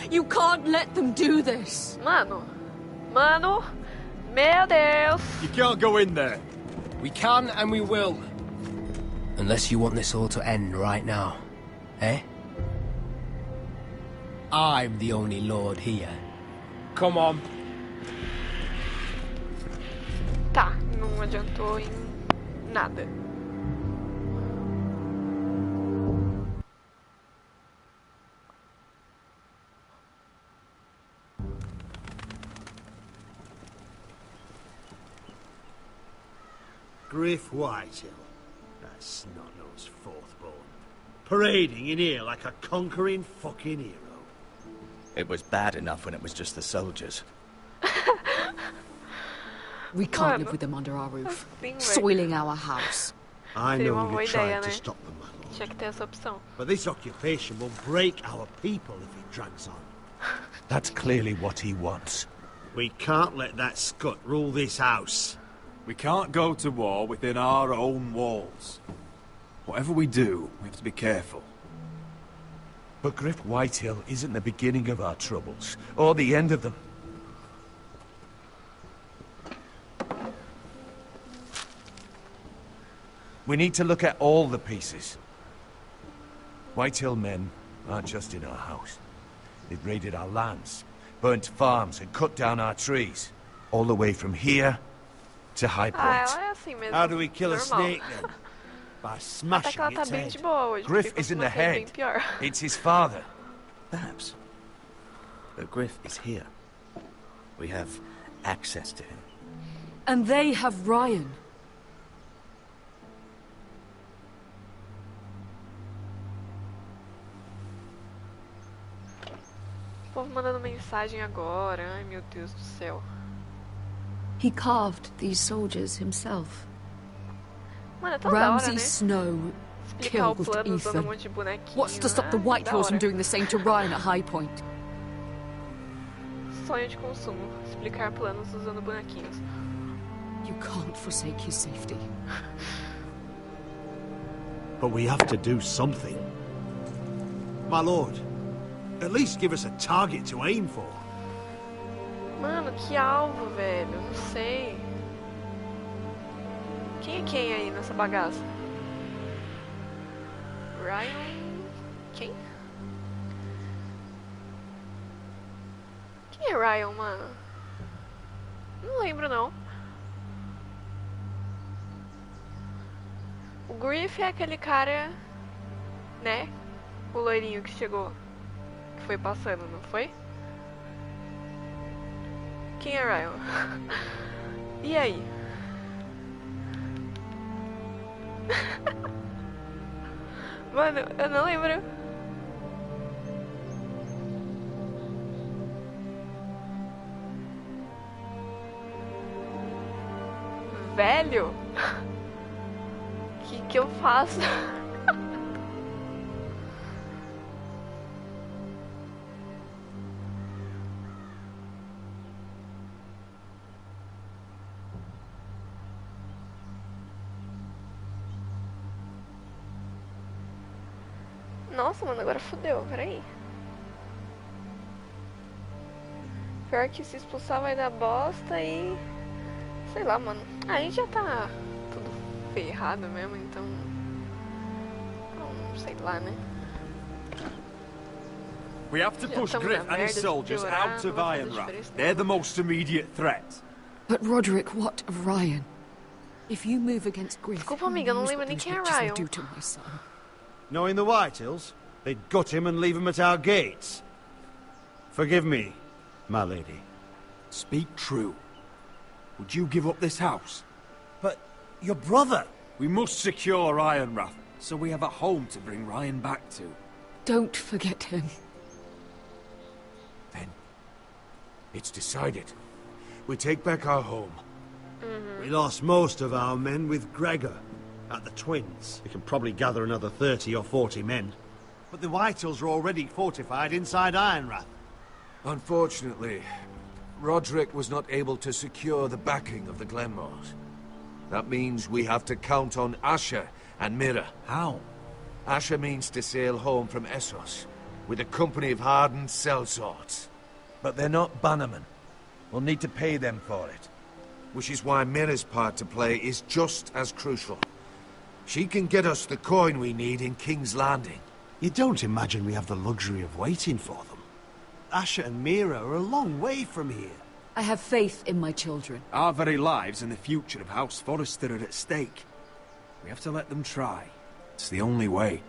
You can't let them do this. Mano, meu Deus. You can't go in there. We can and we will. Unless you want this all to end right now. Eh? I'm the only lord here. Come on. Tá, não adiantou em nada. Griff Whitehill. That snot-nosed fourth-born. Parading in here like a conquering fucking hero. It was bad enough when it was just the soldiers. We can't live with them under our roof, soiling our house. I know you're trying to stop them, my lord. Tinha que ter essa opção. But this occupation will break our people if it drags on. That's clearly what he wants. We can't let that scut rule this house. We can't go to war within our own walls. Whatever we do, we have to be careful. But Griff Whitehill isn't the beginning of our troubles, or the end of them. We need to look at all the pieces. Whitehill men aren't just in our house. They've raided our lands, burnt farms and cut down our trees. All the way from here to High Point. Ela é assim mesmo. How do we kill a normal. snake then? By Até smashing que ela tá its bem head. de boa hoje. Griff porque isn't the costuma ser bem head. pior. It's his father. Perhaps. But Griff is here. We have access to him. And they have Ryan. O povo mandando mensagem agora. Ai, meu Deus do céu. He carved these soldiers himself. Mano, é tão da hora, Ramsay né? Snow Explicar o killed plano usando Ethan. um monte de bonequinho. What's to stop the Ah, White da Hills hora. from doing the same to Ryan at High Point? Sonho de consumo. Explicar planos usando bonequinhos. You can't forsake his safety. But we have to do something. My lord, at least give us a target to aim for. Mano, que alvo, velho. Não sei. Quem é quem aí nessa bagaça? Ryan... Quem? Quem é Ryan, mano? Não lembro, não. O Griff é aquele cara, né? O loirinho que chegou. Que foi passando, não foi? Quem é Ryan? E aí? Mano, eu não lembro. Velho? Que eu faço? Nossa, mano, agora fodeu, peraí. Pior que se expulsar vai dar bosta e... Sei lá, mano. Aí já tá tudo ferrado mesmo, então... Não sei lá, né? We have to push Griff and his soldiers out of Ironrath. They're the most immediate threat. But Roderick, what of Ryan? If you move against Griff, Desculpa, amiga, eu não lembro nem quem é Ryan. do to my son. Knowing the Whitehills, they'd gut him and leave him at our gates. Forgive me, my lady. Speak true. Would you give up this house? But your brother... We must secure Ironrath, so we have a home to bring Ryan back to. Don't forget him. Then, it's decided. We take back our home. We lost most of our men with Gregor at the Twins. We can probably gather another 30 or 40 men. But the Whitehills are already fortified inside Ironrath. Unfortunately, Roderick was not able to secure the backing of the Glenmores. That means we have to count on Asher and Mira. How? Asher means to sail home from Essos. with a company of hardened sellswords. But they're not bannermen. We'll need to pay them for it. Which is why Mira's part to play is just as crucial. She can get us the coin we need in King's Landing. You don't imagine we have the luxury of waiting for them? Asher and Mira are a long way from here. I have faith in my children. Our very lives and the future of House Forrester are at stake. We have to let them try. It's the only way.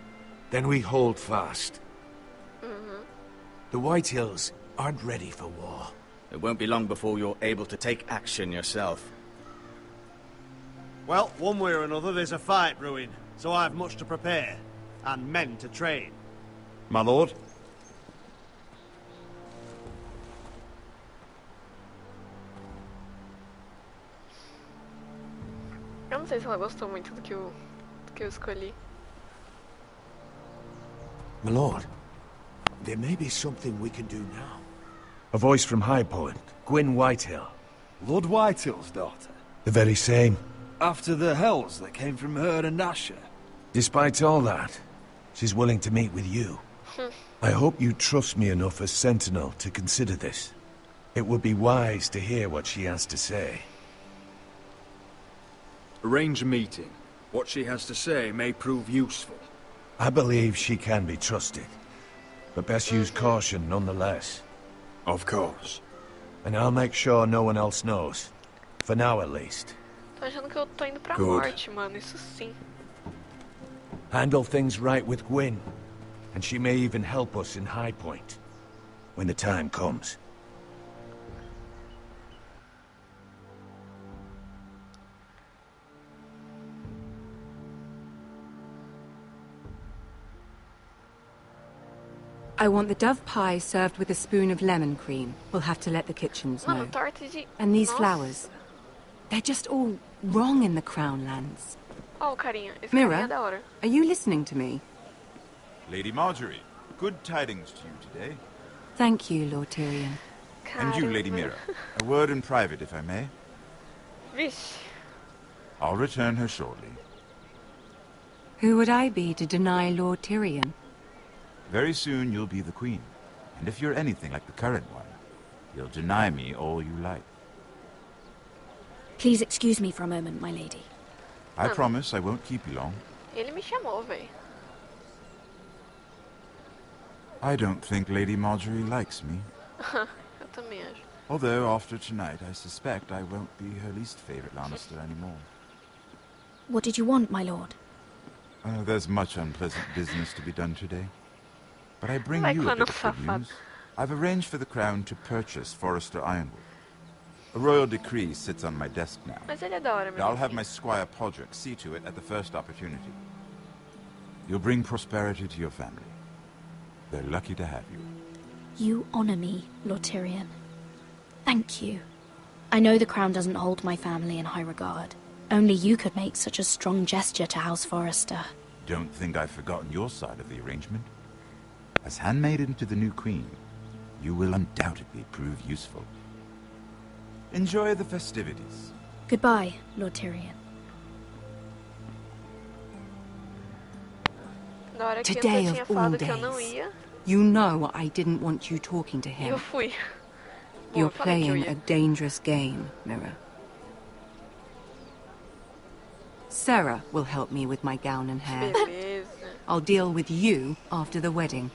Then we hold fast. The White Hills aren't ready for war. It won't be long before you're able to take action yourself. Well, one way or another there's a fight brewing, so I've much to prepare, and men to train. My lord? Eu não sei se ela gostou muito do que eu escolhi. My lord, there may be something we can do now. A voice from High Point, Gwyn Whitehill. Lord Whitehill's daughter? The very same. After the hells that came from her and Asher? Despite all that, she's willing to meet with you. I hope you trust me enough as Sentinel to consider this. It would be wise to hear what she has to say. Arrange a meeting. What she has to say may prove useful. I believe she can be trusted, but best use caution nonetheless. Of course. And I'll make sure no one else knows. For now, at least. Tô achando que eu tô indo pra morte, mano. Isso sim. Handle things right with Gwyn, and she may even help us in High Point, when the time comes. I want the dove pie served with a spoon of lemon cream. We'll have to let the kitchens know. And these flowers. They're just all wrong in the Crown lands. Oh, carinha. Esse Mira, carinha é da hora. are you listening to me? Lady Marjorie, good tidings to you today. Thank you, Lord Tyrion. And you, Lady Mira. A word in private, if I may. Vixe. I'll return her shortly. Who would I be to deny Lord Tyrion? Very soon you'll be the queen. And if you're anything like the current one, you'll deny me all you like. Please excuse me for a moment, my lady. I promise I won't keep you long. Ele me chamou, véi. I don't think Lady Marjorie likes me. Eu também acho. Although, after tonight, I suspect I won't be her least favorite Lannister anymore. What did you want, my lord? There's much unpleasant business to be done today. But I bring Like you a one bit of of good Safad. news. I've arranged for the Crown to purchase Forrester Ironwood. A royal decree sits on my desk now. Mas ele é da hora And mesmo. I'll have my squire Podrick see to it at the first opportunity. You'll bring prosperity to your family. They're lucky to have you. You honor me, Lord Tyrion. Thank you. I know the crown doesn't hold my family in high regard. Only you could make such a strong gesture to House Forrester. Don't think I've forgotten your side of the arrangement. As handmaiden to the new queen, you will undoubtedly prove useful. Enjoy the festivities. Goodbye, Lord Tyrion. Na hora que Today eu tinha of all falado que eu não days. ia, You know I didn't want you talking to him. eu fui. You're eu falei que eu playing ia. a dangerous game, Mira. Sarah will help me with my gown and hair. Beleza. I'll deal with you after the wedding.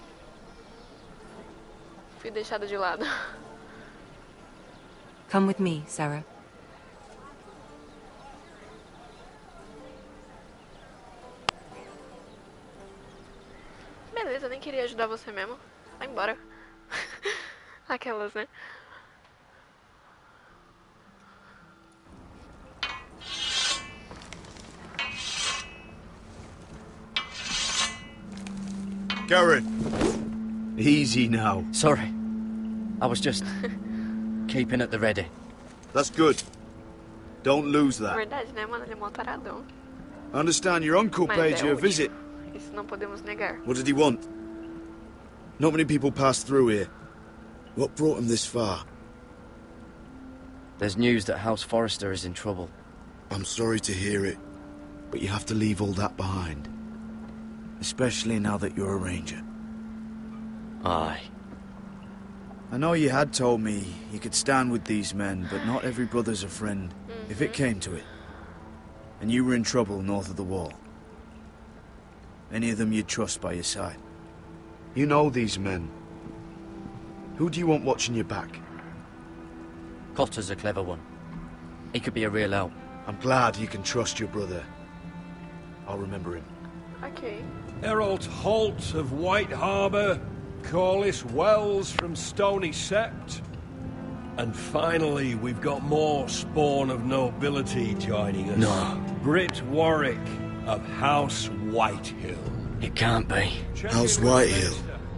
Fui deixada de lado. Come with me, Sarah. Beleza, eu nem queria ajudar você mesmo. Vai embora. Aquelas, né? Garrett! Easy now. Sorry. I was just keeping at the ready. That's good. Don't lose Na that. verdade, né, mano? Ele é mó taradão. I understand your uncle Mas paid é you a útil. visit. Isso não podemos negar. What did he want? Not many people pass through here. What brought him this far? There's news that House Forrester is in trouble. I'm sorry to hear it, but you have to leave all that behind. Especially now that you're a ranger. Aye. I know you had told me you could stand with these men, but not every brother's a friend, if it came to it. And you were in trouble north of the wall. Any of them you'd trust by your side? You know these men. Who do you want watching your back? Cotter's a clever one. He could be a real help. I'm glad you can trust your brother. I'll remember him. Okay. Herald Holt of White Harbour, Corliss Wells from Stony Sept. And finally, we've got more spawn of nobility joining us. No. Brit Warwick of House Whitehill. It can't be. House Whitehill.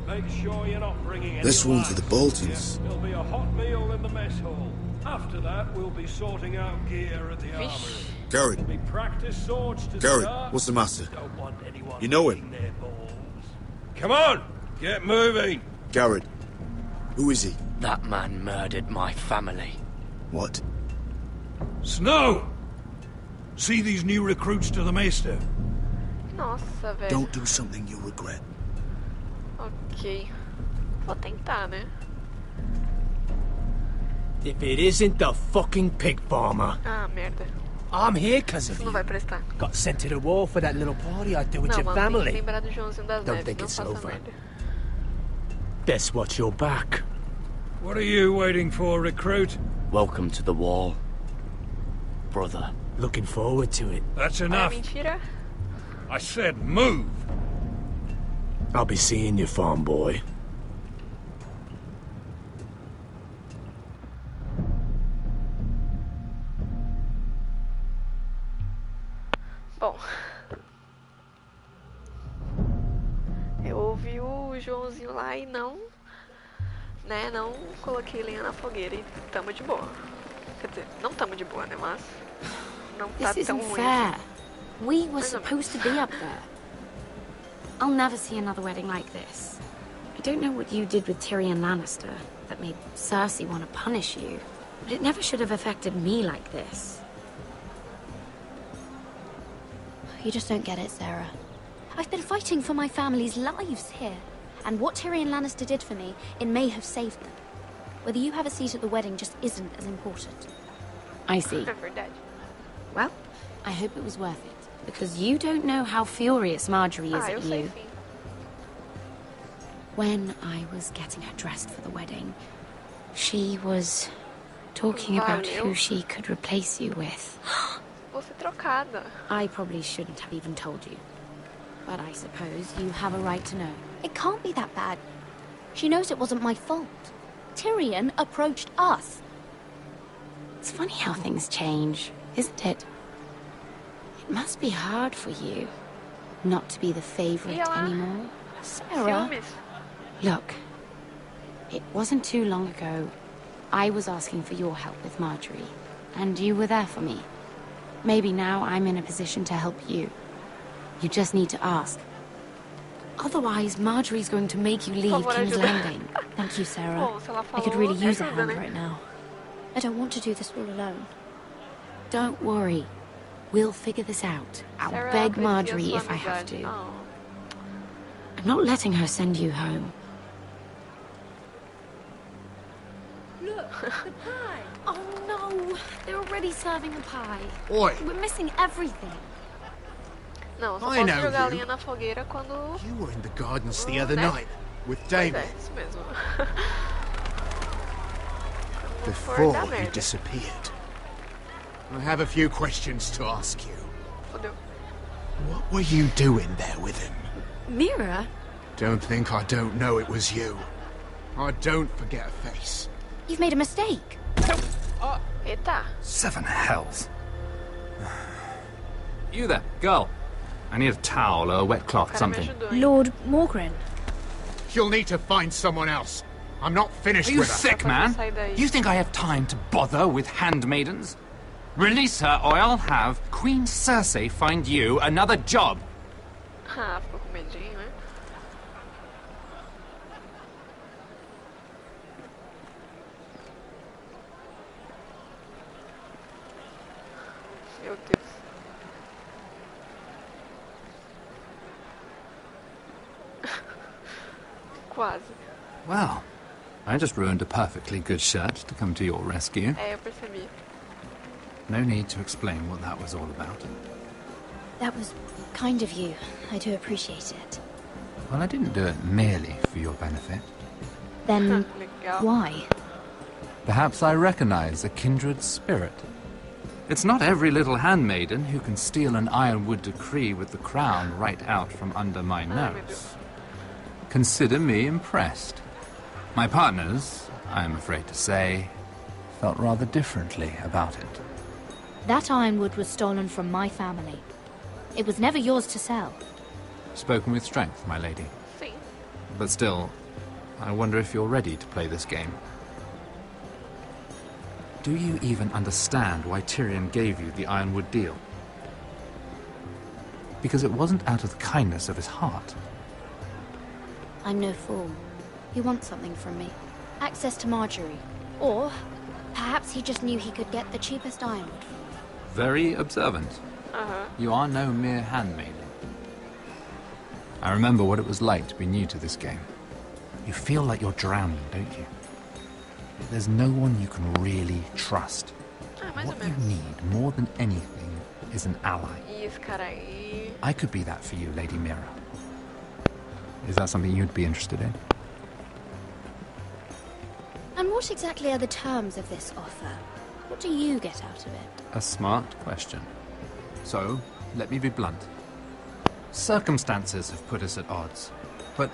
Make sure you're not bringing This any one's for the Boltons. There'll be a hot meal in the mess hall. After that, we'll be sorting out gear at the armory. Gary. We practice swords to Gary, start. what's the matter? Don't want anyone You know him? their balls. Come on, get moving. Garrett. Who is he? That man murdered my family. What? Snow! See these new recruits to the Maester? Nossa, velho. Don't do something you'll regret. Ok. Vou tentar, né? If it isn't the fucking pig farmer. Ah, merda. I'm here because of Isso you. não vai prestar. Got sent to the war for that little party I threw with Não, your mano, tem family. que lembrar do Joãozinho das Don't Neves. think Não it's faça over. merda. Guess what, you're back. What are you waiting for, recruit? Welcome to the wall, brother. Looking forward to it. That's Ah, enough. mentira? I said move. I'll be seeing you, farm boy. Bom. Eu ouvi o Joãozinho lá e não... Né, não coloquei lenha na fogueira e tamo de boa. Quer dizer, não tamo de boa, né, mas... Não tá This tão isn't ruim. fair. We were Mais ou supposed to menos. be up there. I'll never see another wedding like this. I don't know what you did with Tyrion Lannister that made Cersei want to punish you, but it never should have affected me like this. You just don't get it, Sarah. I've been fighting for my family's lives here. And what Tyrion Lannister did for me, it may have saved them. Whether you have a seat at the wedding just isn't as important. I see. Well, I hope it was worth it, because you don't know how furious Marjorie is at you. When I was getting her dressed for the wedding, she was talking about who she could replace you with. Vou ser trocada. I probably shouldn't have even told you. But I suppose you have a right to know. It can't be that bad. She knows it wasn't my fault. Tyrion approached us. It's funny how things change, isn't it? It must be hard for you not to be the favorite anymore. Sarah. Look, it wasn't too long ago I was asking for your help with Marjorie, and you were there for me. Maybe now I'm in a position to help you. You just need to ask. Otherwise, Marjorie's going to make you leave King's Landing. Thank you, Sarah. I could really use a hand right now. I don't want to do this all alone. Don't worry. We'll figure this out. I'll Sarah, beg please Marjorie yes, if I have amizade. to. Oh. I'm not letting her send you home. Look, the pie. Oh no, they're already serving a pie. Oi. We're missing everything. Não, só I posso know jogar a you. lenha na fogueira quando... You were in the gardens the other né? night with Pois David. é, isso mesmo. Before dar you merda. disappeared. I have a few questions to ask you. Fodeu. What were you doing there with him? Mira? Don't think I don't know it was you. I don't forget a face. You've made a mistake. Eita. 7 hells. You there, girl. I need a towel or a wet cloth, something. Lord Morgren. You'll need to find someone else. I'm not finished Are you with her. sick, man? You think I have time to bother with handmaidens? Release her or I'll have Queen Cersei find you another job. Ah, ficou com medinho, né? Meu Deus. Quase. Well, I just ruined a perfectly good shirt to come to your rescue. Eu percebi. No need to explain what that was all about. That was kind of you. I do appreciate it. Well, I didn't do it merely for your benefit. Then why? Perhaps I recognize a kindred spirit. It's not every little handmaiden who can steal an ironwood decree with the crown right out from under my nose. Consider me impressed. My partners, I am afraid to say, felt rather differently about it. That ironwood was stolen from my family. It was never yours to sell. Spoken with strength, my lady. Sim. But still, I wonder if you're ready to play this game. Do you even understand why Tyrion gave you the ironwood deal? Because it wasn't out of the kindness of his heart. I'm no fool. He wants something from me. Access to Marjorie. Or perhaps he just knew he could get the cheapest ironwood. Very observant. You are no mere handmaiden. I remember what it was like to be new to this game. You feel like you're drowning, don't you? There's no one you can really trust. What you need, more than anything, is an ally. I could be that for you, Lady Mira. Is that something you'd be interested in? And what exactly are the terms of this offer? What do you get out of it? A smart question. So, let me be blunt. Circumstances have put us at odds. But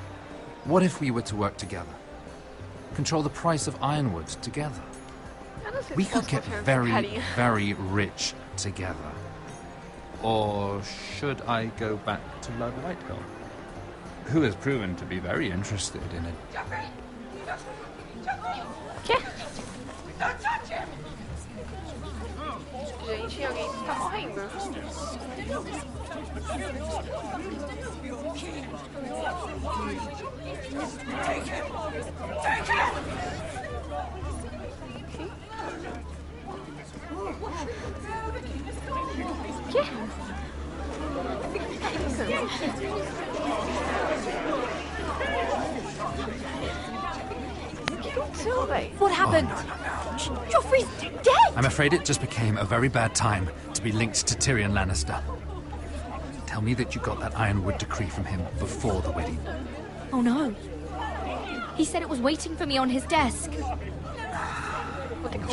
what if we were to work together? Control the price of ironwood together? We could get very, very rich together. Or should I go back to Lord Whitehill, who has proven to be very interested in it? Gente, alguém tá morrendo. Que? What happened? Joffrey's dead! I'm afraid it just became a very bad time to be linked to Tyrion Lannister. Tell me that you got that ironwood decree from him before the wedding. Oh no. He said it was waiting for me on his desk.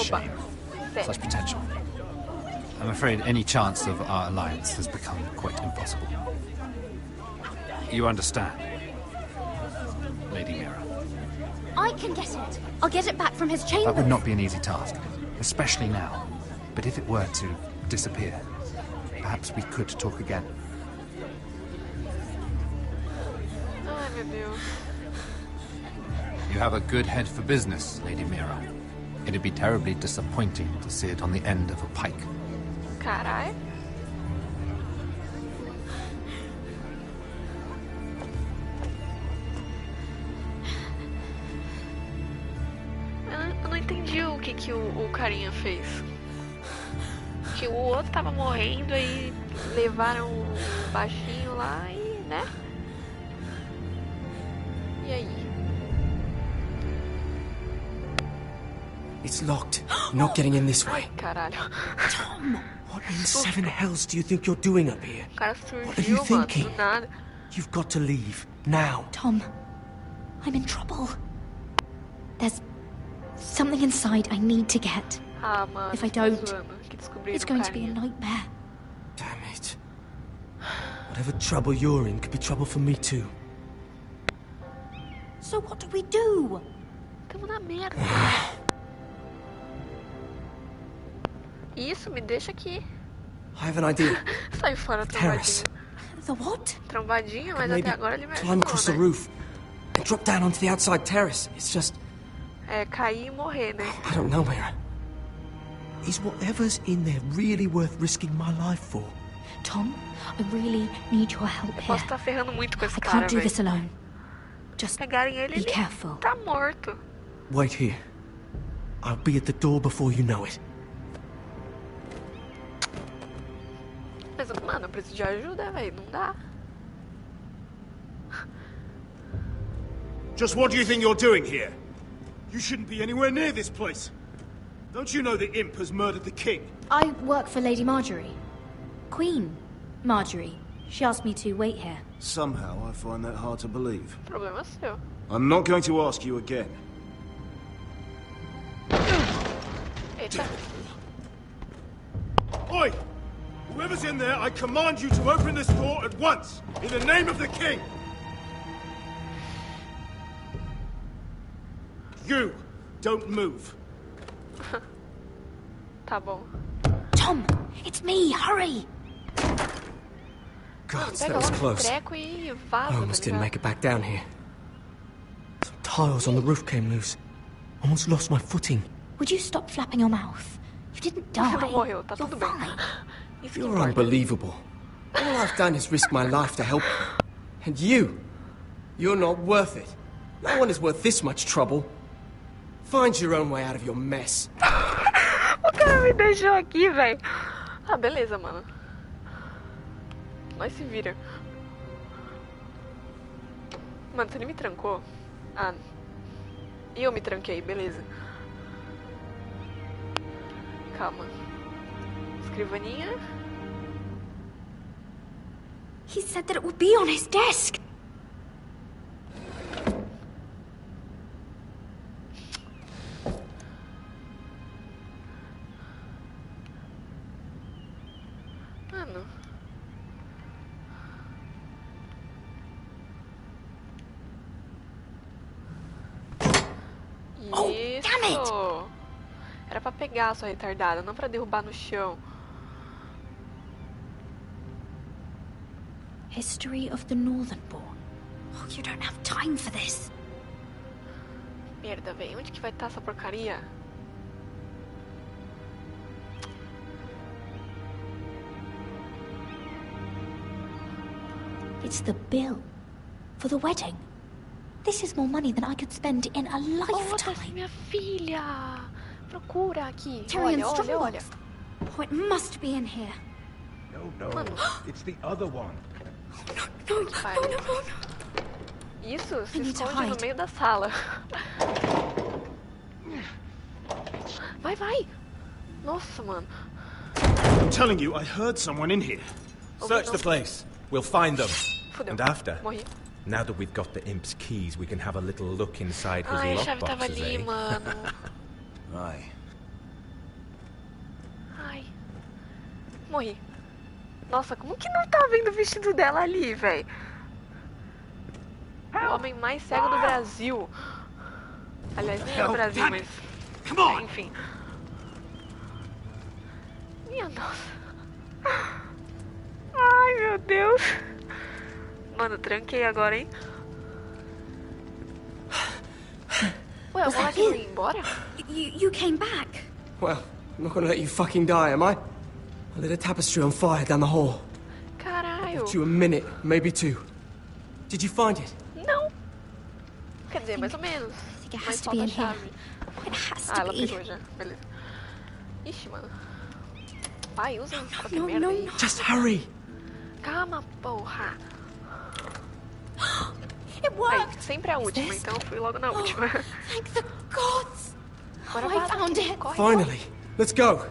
Shame. Such potential. I'm afraid any chance of our alliance has become quite impossible. You understand, Lady Mira? I can get it. I'll get it back from his chamber. That would not be an easy task, especially now. But if it were to disappear, perhaps we could talk again. Ai, meu Deus. You have a good head for business, Lady Mira. It'd be terribly disappointing to see it on the end of a pike. Carai. Eu não entendi o que o carinha fez. Que o outro tava morrendo, aí levaram o baixinho lá e, né? E aí? It's locked. You're not getting in this way. Caralho. Tom! What in seven hells do you think you're doing up here? O cara What are you surgiu, mano, thinking? do nada. You've got to leave. Now. Tom, I'm in trouble. There's something inside I need to get. Ah, mano. If I don't, que descobriram it's going o to be a carinha. nightmare. Damn it. Whatever trouble you're in could be trouble for me too. So what do we do? Tamo na merda. Isso, me deixa aqui. I have an idea. Sai fora, Terrace. trombadinha. The what? Trombadinha, mas Maybe até agora ele me climb ajudou, across the né? roof and drop down onto the outside terrace. It's just, É, cair e morrer, né? I don't know, Mira. Is whatever's in there really worth risking my life for? Tom, I really need your help here. Posso estar ferrando muito com esse I cara, can't do velho. this alone. Just Pegarem ele, be ele careful. tá morto. Wait here. I'll be at the door before you know it. Mas, mano, eu preciso de ajuda, velho. Não dá. Just what do you think you're doing here? You shouldn't be anywhere near this place. Don't you know the imp has murdered the king? I work for Lady Marjorie. Queen Marjorie. She asked me to wait here. Somehow I find that hard to believe. Problema seu. I'm not going to ask you again. Eita. Oi! Whoever's in there, I command you to open this door at once, in the name of the king! You don't move. Tá bom. Tom, it's me. Hurry. God, Pega that was logo esse close. treco e I vaza, almost tá didn't ligado? make it back down here. Some tiles on the roof came loose. Almost lost my footing. Would you stop flapping your mouth? You didn't die. Você não morreu, tá You're tudo bem. fine. Isso que You're importa. unbelievable. All I've done is risk my life to help you. And you're not worth it. No one is worth this much trouble. Find your own way out of your mess. O cara me deixou aqui, velho. Ah, beleza, mano. Nós se vira. Mano, se ele me trancou... Ah. E eu me tranquei, beleza. Calma. Escrivaninha. He said that it would be on his desk. Mano. Isso! Era pra pegar, sua retardada, não pra derrubar no chão. History of the Northernborn. Oh, you don't have time for this. Merda, velho. Onde que vai estar essa porcaria? It's the bill for the wedding. This is more money than I could spend in a lifetime. Foda-se, minha filha! Procura aqui. Tyrion Olha, olha. Oh, it must be in here. No, it's the other one. No. Isso, se I need to esconde no hide. meio da sala. Vai. Nossa, mano. I'm telling you, I heard someone in here. Search the place. We'll find them. Fudeu. And after, Morri. now that we've got the imp's keys, we can have a little look inside his Ai, a chave tava lockboxes, ali, eh? mano. Aye. Ai. Morri. Nossa, como que não tá vendo o vestido dela ali, velho? O homem mais cego do Brasil. Aliás, nem é do Brasil, mas... Enfim. Minha nossa. Ai, meu Deus. Mano, tranquei agora, hein? Ué, o moleque não ia embora? You came back. Well, I'm not gonna let you fucking die, am I? I lit a tapestry on fire down the hall. Caralho. Left you a minute, maybe two. Did you find it? Não. Quer dizer, mais ou menos. it has Mas to be falta a in here. chave. It has Ah, to ela be. pegou já. Beleza. Ixi, mano. Vai, usa qualquer no, merda no, aí. no. Just hurry. Calma, porra. It Aí, worked. sempre a última, this? então eu fui logo na última. Thank the gods. Agora Oh, I vaza, found it. corre. Finally. Let's go.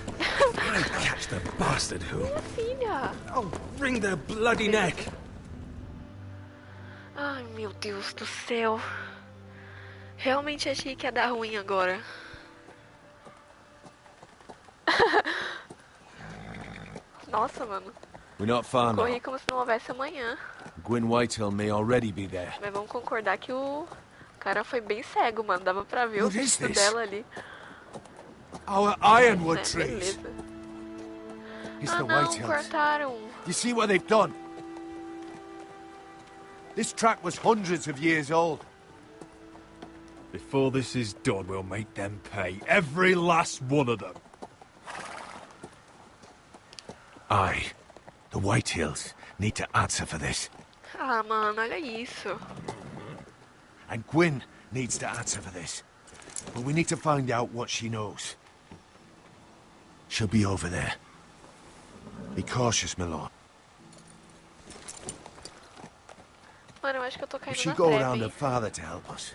Catch the bastard who... Minha filha. I'll wring their bloody neck. Ai, meu Deus do céu. Realmente achei que ia dar ruim agora. Nossa, mano. We're not far now. Corri como se não houvesse amanhã. Gwyn Whitehill may already be there. Mas vamos concordar que o cara foi bem cego, mano. Dava pra ver o What is vestido this? dela ali. Our ironwood Né, trees. beleza. It's Ah, the não, Whitehills. cortaram. You see what they've done? This track was hundreds of years old. Before this is done, we'll make them pay. Every last one of them. Aye. The Whitehills need to answer for this. Ah, mano, olha isso. And Gwyn needs to answer for this. But we need to find out what she knows. She'll be over there. Be cautious, my lord. Mano, eu acho que eu tô If caindo she na go trap, around her hein? father to help us,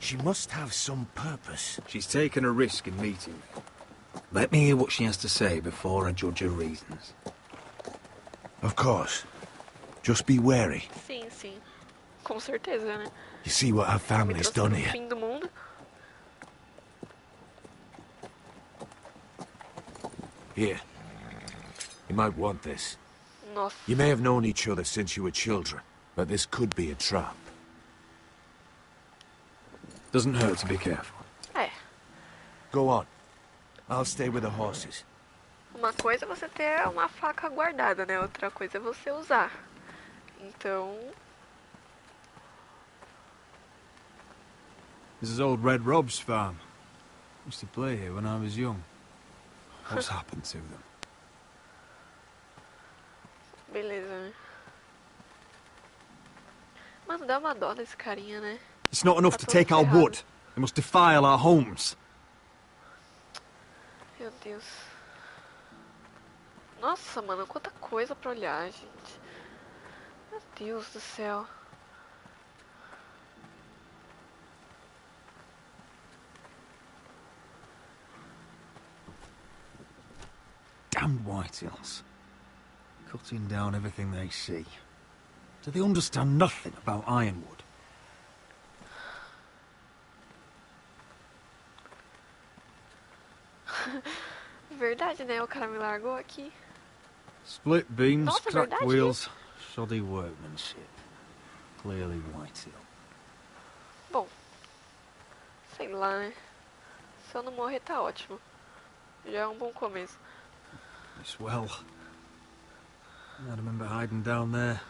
she must have some purpose. She's taken a risk in meeting me. Let me hear what she has to say before I judge her reasons. Of course. Just be wary. Sim, sim. Com certeza, né? You see what our Me family's trouxe done pro here. fim do mundo. Here. You might want this. Nossa. You may have known each other since you were children, but this could be a trap. Doesn't hurt to be careful. É. Go on. I'll stay with the horses. Uma coisa é você ter uma faca guardada, né? Outra coisa é você usar. Então... This is old Red Rob's farm. Used to play here when I was young. What's happened to them? Beleza, né? Mano, dá uma dó desse carinha, né? It's not enough Tá to todo take our ferrado. wood. They must defile our homes. Meu Deus. Nossa, mano, quanta coisa pra olhar, gente. Meu Deus do céu. Damned whitetails. Cutting down everything they see. Do they understand nothing about ironwood? Verdade, né? O cara me largou aqui. Split beams, Nossa, cracked verdade. wheels, shoddy workmanship. Clearly whitetail. Bom. Sei lá, né? Se eu não morrer, tá ótimo. Já é um bom começo. It's well. I remember hiding down there,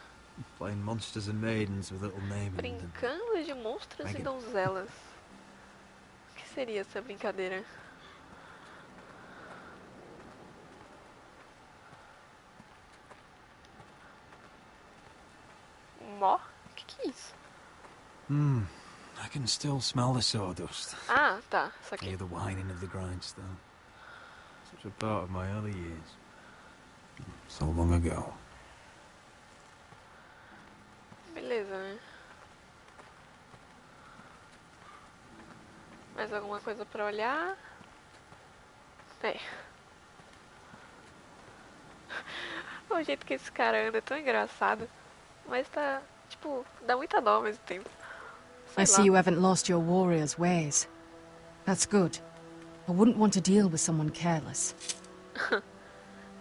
playing monsters and maidens with little names. Brincando de monstros e donzelas. O que seria essa brincadeira? Mó? O que é isso? I can still smell the sawdust. Ah, tá. Isso aqui. Hear the whining of the grindstone. Such a part of my early years. So long ago. Beleza, né? Mais alguma coisa pra olhar? É. O jeito que esse cara anda é tão engraçado. Mas tá, tipo, dá muita dó ao mesmo tempo. I see you haven't lost your warrior's ways. That's good. I wouldn't want to deal with someone careless.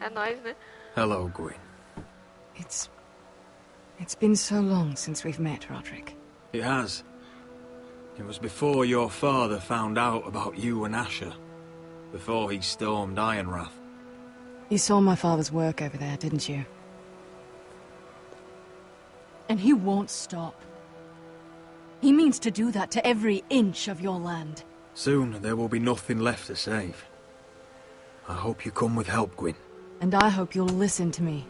É nóis, né? Hello, Gwyn. It's been so long since we've met, Roderick. It has. It was before your father found out about you and Asher. Before he stormed Ironrath. You saw my father's work over there, didn't you? And he won't stop. He means to do that to every inch of your land. Soon there will be nothing left to save. I hope you come with help, Gwyn. And I hope you'll listen to me.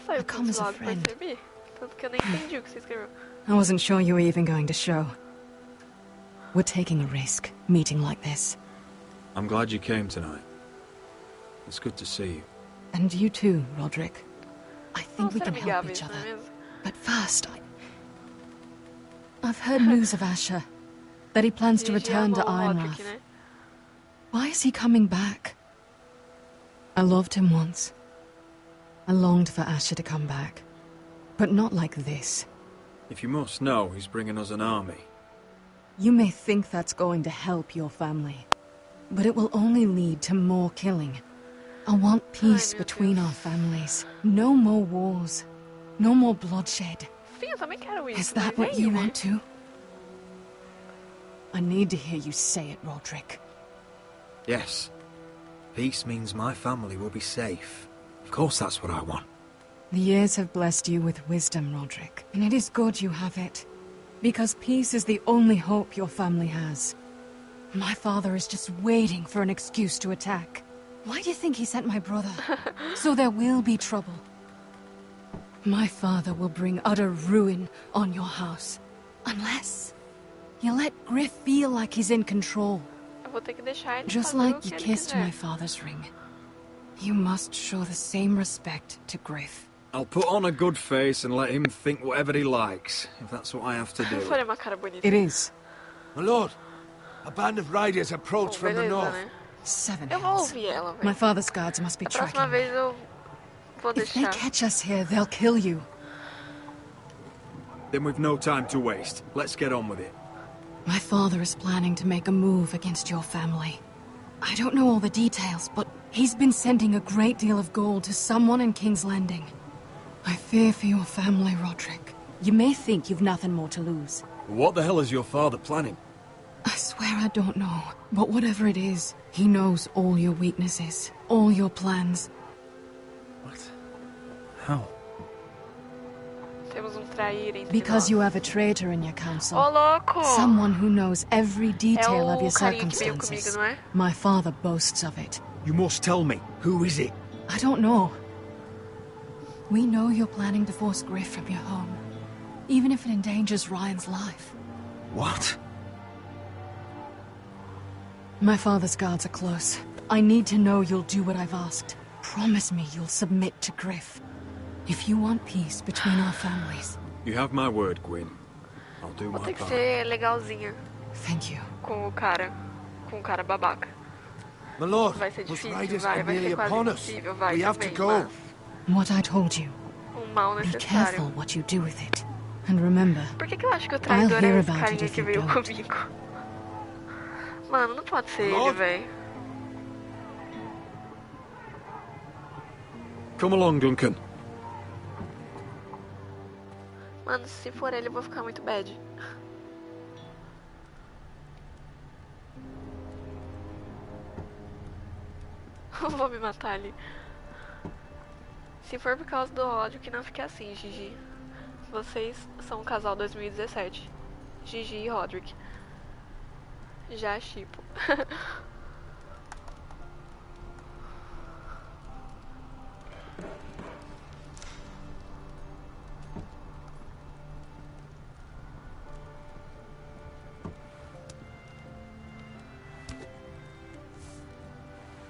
Saiu come as a lado, friend. percebi? Tanto que eu nem entendi o que você escreveu. I wasn't sure you were even going to show. We're taking a risk, meeting like this. I'm glad you came tonight. It's good to see you. And you too, Roderick. I think we Vamos ser can help amigáveis, each não other. é mesmo? But first, I've heard news of Asher. That he plans to Gigi return to amou o Roderick, Ironrath. né? Why is he coming back? I loved him once. I longed for Asher to come back. But not like this. If you must know, he's bringing us an army. You may think that's going to help your family. But it will only lead to more killing. I want peace between our families. No more wars. No more bloodshed. Sim, eu também quero isso. Is that mas what e you aí, né? want too? I need to hear you say it, Roderick. Yes. Peace means my family will be safe. Of course that's what I want. The years have blessed you with wisdom, Roderick. And it is good you have it. Because peace is the only hope your family has. My father is just waiting for an excuse to attack. Why do you think he sent my brother? So there will be trouble. My father will bring utter ruin on your house. Unless you let Griff feel like he's in control. Eu vou ter que deixar ele Just fazer o like que you ele kissed quiser. my father's ring. You must show the same respect to Griff. I'll put on a good face and let him think whatever he likes, if that's what I have to do. Farei uma cara bonita. It is. My lord, a band of riders approach from the Beleza, north. né? 7 Eu vou hills. ouvir ela, velho. My father's guards must be A próxima tracking. vez eu vou If they deixar. catch us here, they'll kill you. Then we've no time to waste. Let's get on with it. My father is planning to make a move against your family. I don't know all the details, but he's been sending a great deal of gold to someone in King's Landing. I fear for your family, Roderick. You may think you've nothing more to lose. What the hell is your father planning? I swear I don't know, but whatever it is, he knows all your weaknesses, all your plans. What? How? Temos trair entre Because nós. you have a traitor in your council. Ô, louco! Someone who knows every detail É of o your carinha que veio circumstances. comigo, não é? My father boasts of it. You must tell me. Who is it? I don't know. We know you're planning to force Griff from your home, even if it endangers Ryan's life. What? My father's guards are close. I need to know you'll do what I've asked. Promise me you'll submit to Griff. If you want peace between our families. You have my word, Gwyn. I'll do Vou my ter que part. ser legalzinha Thank you. com o cara babaca. My lord, Vai ser those difícil, riders vai are ser nearly quase upon us. impossível, vai We have to também, go. What I told you. mal Be necessário. careful what you do with it. And remember, Por que eu acho que o I'll traidor hear é esse about it carinha if que you veio don't. comigo? Mano, não pode ser ele, Lord? velho. Come along, Duncan. Mano, se for ele, eu vou ficar muito bad. Eu vou me matar ali. Se for por causa do ódio, que não fique assim, Gigi. Vocês são um casal 2017. Gigi e Roderick. Já chipo.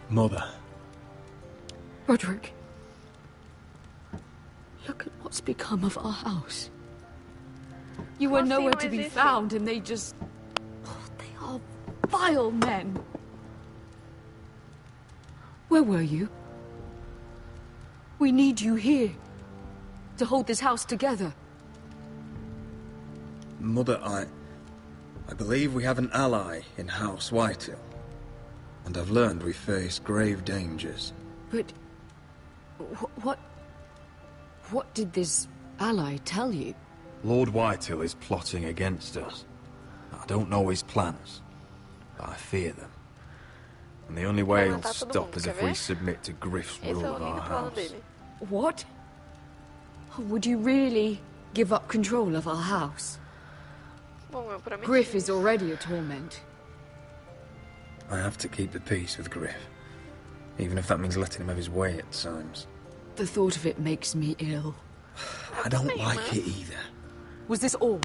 Mother. Roderick. Look at what's become of our house. You were nowhere to be found, and they just... Oh, they are vile men. Where were you? We need you here. To hold this house together. Mother, I believe we have an ally in House Whitehill. And I've learned we face grave dangers. But... What did this ally tell you? Lord Whitehill is plotting against us. I don't know his plans, but I fear them. And the only way he'll stop is if we submit to Griff's rule of our house. What? Would you really give up control of our house? Griff is already a torment. I have to keep the peace with Griff. Even if that means letting him have his way at times. The thought of it makes me ill. I don't like it either. Was this all?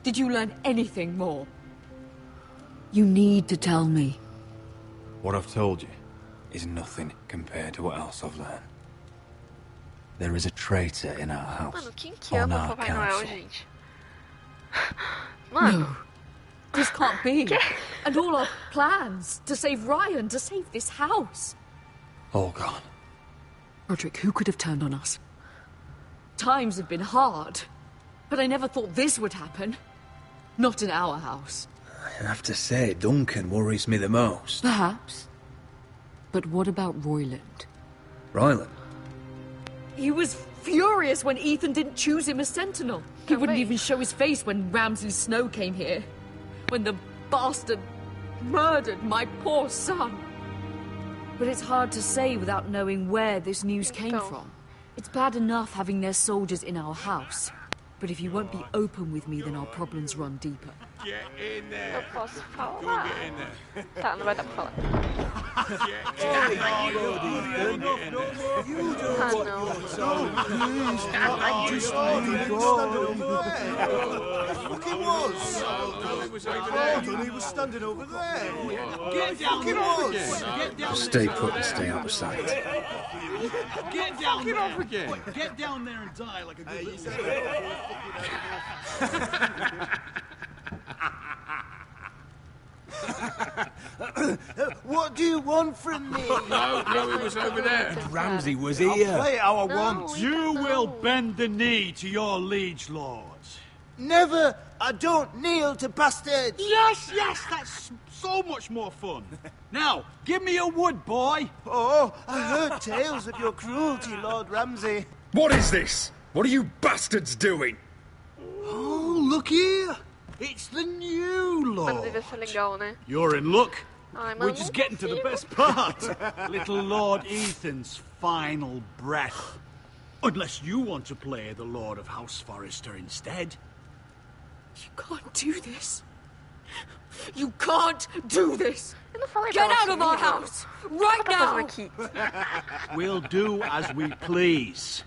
Did you learn anything more? You need to tell me. What I've told you is nothing compared to what else I've learned. There is a traitor in our house. Mano, quem que on ama our Papai Noel, council. gente? Mano. No. This can't be. And all our plans to save Ryan, to save this house. All gone. Roderick, who could have turned on us? Times have been hard, but I never thought this would happen. Not in our house. I have to say, Duncan worries me the most. Perhaps. But what about Royland? Ryland? He was furious when Ethan didn't choose him as Sentinel. He wouldn't even show his face when Ramsay Snow came here. When the bastard murdered my poor son. But it's hard to say without knowing where this news came from. It's bad enough having their soldiers in our house. But if you won't be open with me, then our problems run deeper. Eu posso falar. Tá, não vai dar pra falar. Ah, não. Look, he was! He was standing over there. Get down there! Get down Stay put and stay out of sight. Get down there! Off again. Get down there and die like a good What do you want from me? No, it was over there. Ramsay was here. I'll play it how I want. You will bend the knee to your liege lords. Never! I don't kneel to bastards! Yes, that's so much more fun. Now, give me a wood, boy. Oh, I heard tales of your cruelty, Lord Ramsay. What is this? What are you bastards doing? Oh, look here. It's the new Mano, lord. devia ser legal, né? You're in luck. Ai, mano, We're não just getting to the consigo. best part. Little Lord Ethan's final breath. Unless you want to play the Lord of House Forrester instead. You can't do this. You can't do this. Eu não falei Get pra ela out of our sumir, house right O que ela tá fazendo now. aqui? We'll do as we please.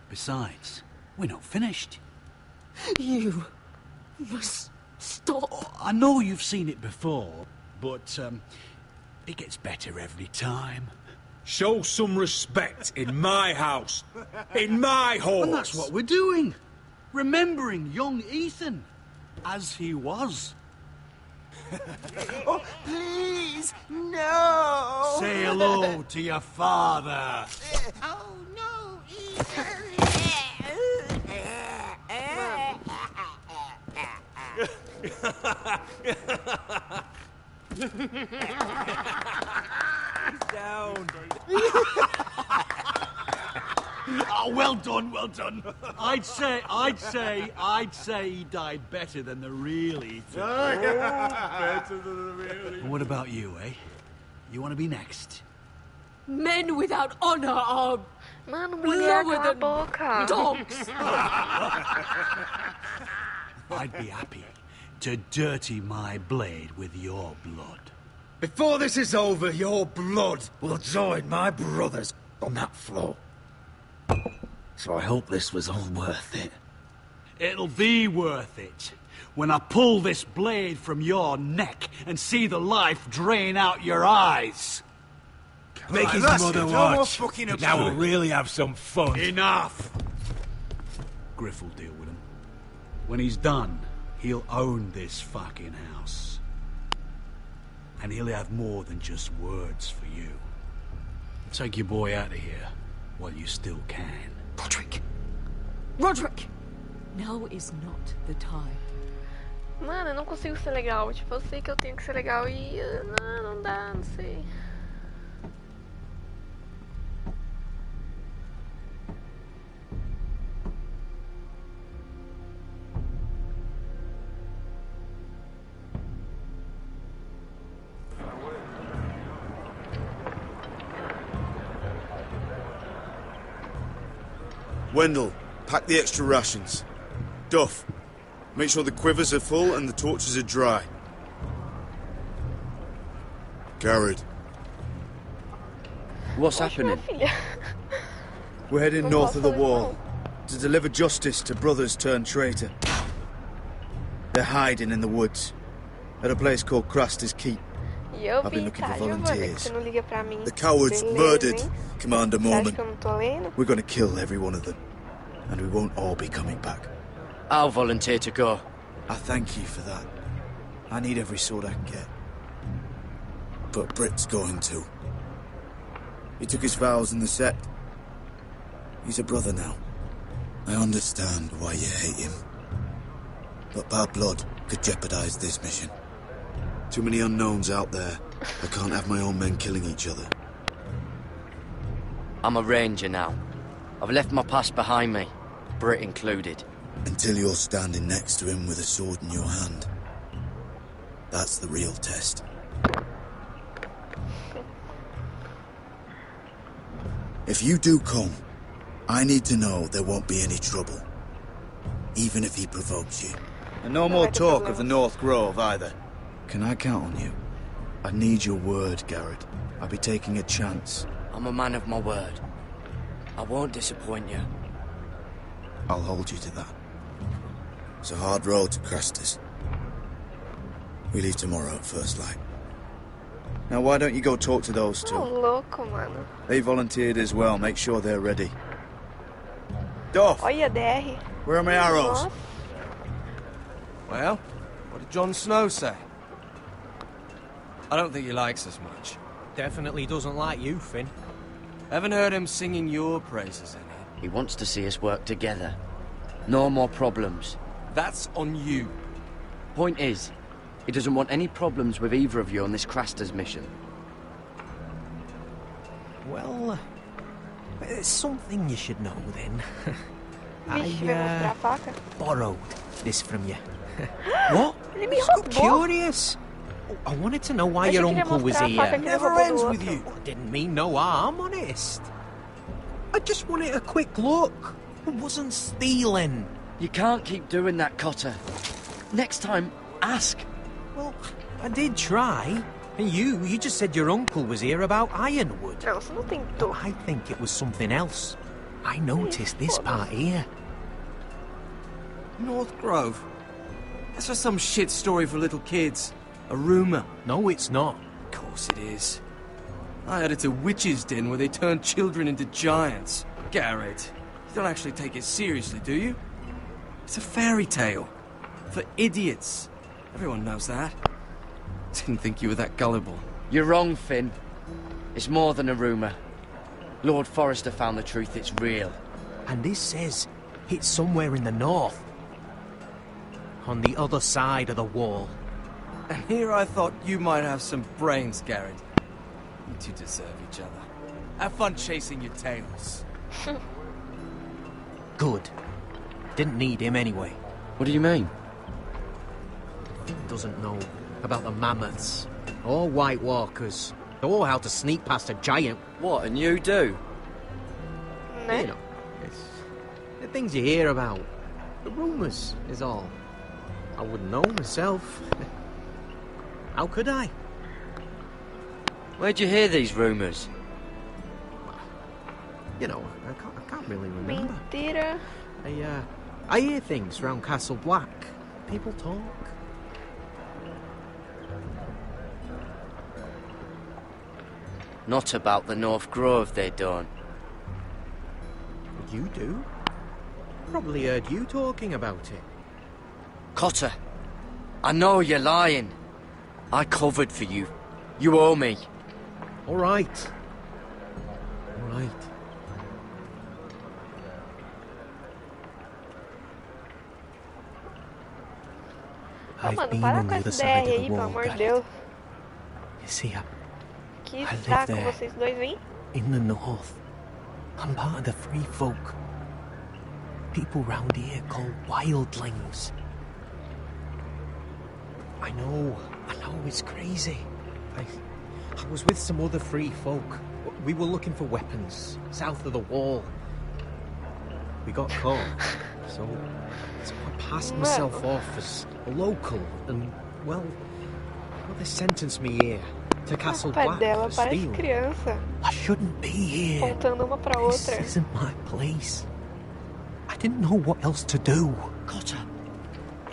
Besides, we're not finished. You must stop. I know you've seen it before, but it gets better every time. Show some respect in my house. In my halls. And that's what we're doing. Remembering young Ethan as he was. Oh, please, no! Say hello to your father. Oh, no, Ethan! Down. Oh, well done, well done. I'd say he died better than the real Ethan. Better than the real And what about you, eh? You want to be next? Men without honor are Mano, mulher, lower cala a than boca. dogs. I'd be happy to dirty my blade with your blood. Before this is over, your blood will join my brother's on that floor. So I hope this was all worth it. It'll be worth it when I pull this blade from your neck and see the life drain out your eyes. Make his mother watch. Now we'll really have some fun. Enough! Griff will deal with him. When he's done, he'll own this fucking house. And he'll have more than just words for you. Take your boy out of here while you still can. Roderick! Roderick! Now is not the time. Mano, eu não consigo ser legal. Tipo, eu sei que eu tenho que ser legal e... Não dá, não sei. Wendell, pack the extra rations. Duff, make sure the quivers are full and the torches are dry. Garrett. What's happening? We're heading north of the wall to deliver justice to brothers turned traitor. They're hiding in the woods at a place called Craster's Keep. E eu I've been vi, looking for tá, Giovanna, que volunteers. você não liga pra mim. The cowards Beleza, murdered hein? Commander Você acha Mormon. que eu não tô lendo? We're going to kill every one of them, and we won't all be coming back. I'll volunteer to go. I thank you for that. I need every sword I can get. But Britt's going too. He took his vows in the sect. He's a brother now. I understand why you hate him. But bad blood could jeopardize this mission. Too many unknowns out there. I can't have my own men killing each other. I'm a ranger now. I've left my past behind me, Britt included. Until you're standing next to him with a sword in your hand. That's the real test. If you do come, I need to know there won't be any trouble. Even if he provokes you. And no more talk of the North Grove, either. Can I count on you? I need your word, Garrett. I'll be taking a chance. I'm a man of my word. I won't disappoint you. I'll hold you to that. It's a hard road to Crestus. We leave tomorrow at first light. Now why don't you go talk to those two? Louco, mano. They volunteered as well. Make sure they're ready. Doff! Olha, DR. Where are my arrows? Nossa. Well, what did Jon Snow say? I don't think he likes us much. Definitely doesn't like you, Finn. Haven't heard him singing your praises any. He wants to see us work together. No more problems. That's on you. Point is, he doesn't want any problems with either of you on this Craster's mission. Well, it's something you should know then. Vixe, vai mostrar a faca. Borrowed this from you. What? Ele me So roubou. curious. I wanted to know why Eu your queria uncle was mostrar a faca here. que ele roubou do outro. I didn't mean no harm, honest. I just wanted a quick look. I wasn't stealing. You can't keep doing that, Cotter. Next time, ask. Well, I did try. And you just said your uncle was here about Ironwood. Não, você não tentou. I think it was something else. I noticed this part here. North Grove? That's just some shit story for little kids. A rumour. No, it's not. Of course it is. I heard it's a witch's den where they turn children into giants. Garrett, you don't actually take it seriously, do you? It's a fairy tale. For idiots. Everyone knows that. Didn't think you were that gullible. You're wrong, Finn. It's more than a rumour. Lord Forrester found the truth, it's real. And this says it's somewhere in the north. On the other side of the wall. And here I thought you might have some brains, Garrett. You two deserve each other. Have fun chasing your tails. Good. Didn't need him anyway. What do you mean? Finn doesn't know about the mammoths, or White Walkers, or how to sneak past a giant. What, and you do? You know, it's the things you hear about. The rumours is all. I wouldn't know myself. How could I? Where'd you hear these rumours? You know, I can't really remember. Mentira. I hear things round Castle Black. People talk. Not about the North Grove, they don't. You do? Probably heard you talking about it. Cotter, I know you're lying. I covered for you. You owe me. All right. All right. Ô, mano, para com essa DR aí, pelo amor de Deus. You see, Que saco vocês dois, hein? In the north. I'm part of the free folk. People round here called wildlings. I know it's crazy. I was with some other free folk. We were looking for weapons south of the wall. We got caught, so I passed myself off as a local, and well, they sentenced me here to Castle Black dela for parece stealing. criança. I shouldn't be here. Contando uma pra outra. This isn't my place. I didn't know what else to do. Cotter,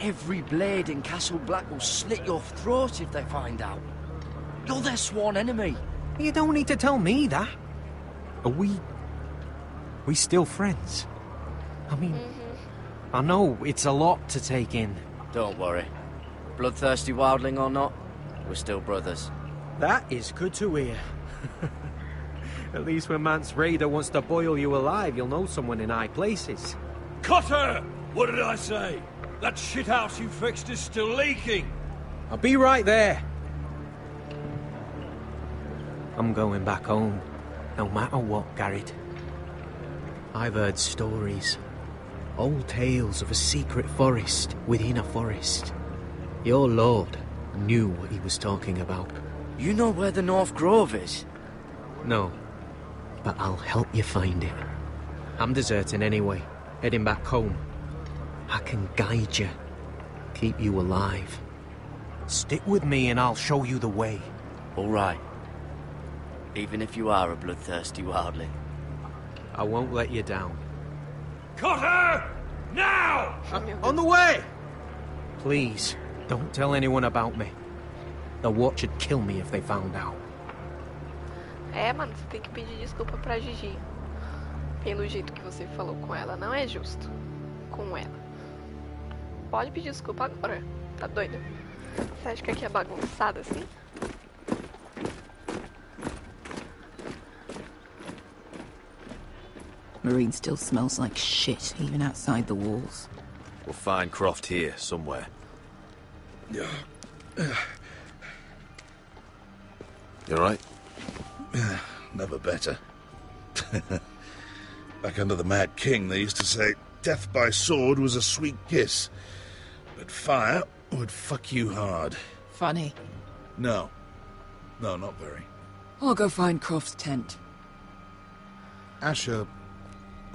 every blade in Castle Black will slit your throat if they find out. You're their sworn enemy. You don't need to tell me that. Are we still friends? I mean, I know it's a lot to take in. Don't worry. Bloodthirsty wildling or not, we're still brothers. That is good to hear. At least when Mance Raider wants to boil you alive, you'll know someone in high places. Cotter! What did I say? That shithouse you fixed is still leaking. I'll be right there. I'm going back home, no matter what, Garrett. I've heard stories. Old tales of a secret forest within a forest. Your lord knew what he was talking about. You know where the North Grove is? No, but I'll help you find it. I'm deserting anyway, heading back home. I can guide you, keep you alive. Stick with me and I'll show you the way. All right. Even if you are a bloodthirsty wildling. I won't let you down. Cotter! Now! On the way! Please, don't tell anyone about me. The Watch would kill me if they found out. É, mano, você tem que pedir desculpa pra Gigi. Pelo jeito que você falou com ela. Não é justo. Com ela. Pode pedir desculpa agora. Tá doido? Você acha que aqui é bagunçado assim? Marine still smells like shit, even outside the walls. We'll find Croft here, somewhere. You alright? Never better. Back under the Mad King, they used to say death by sword was a sweet kiss, but fire would fuck you hard. Funny. No. No, not very. I'll go find Croft's tent. Asher,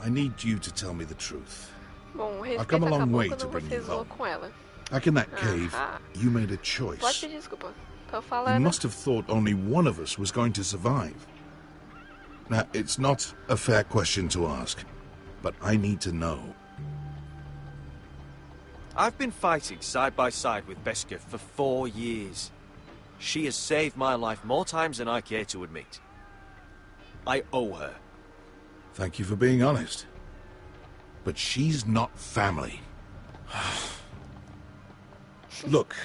I need you to tell me the truth. Bom, I've come a long way to quando bring você you zoou home. com ela. Back in that cave, you made a choice. Pode pedir desculpa. Tô You falando. must have thought only one of us was going to survive. Now, it's not a fair question to ask, but I need to know. I've been fighting side by side with Beskha for 4 years. She has saved my life more times than I care to admit. I owe her. Thank you for being honest. But she's not family. Look,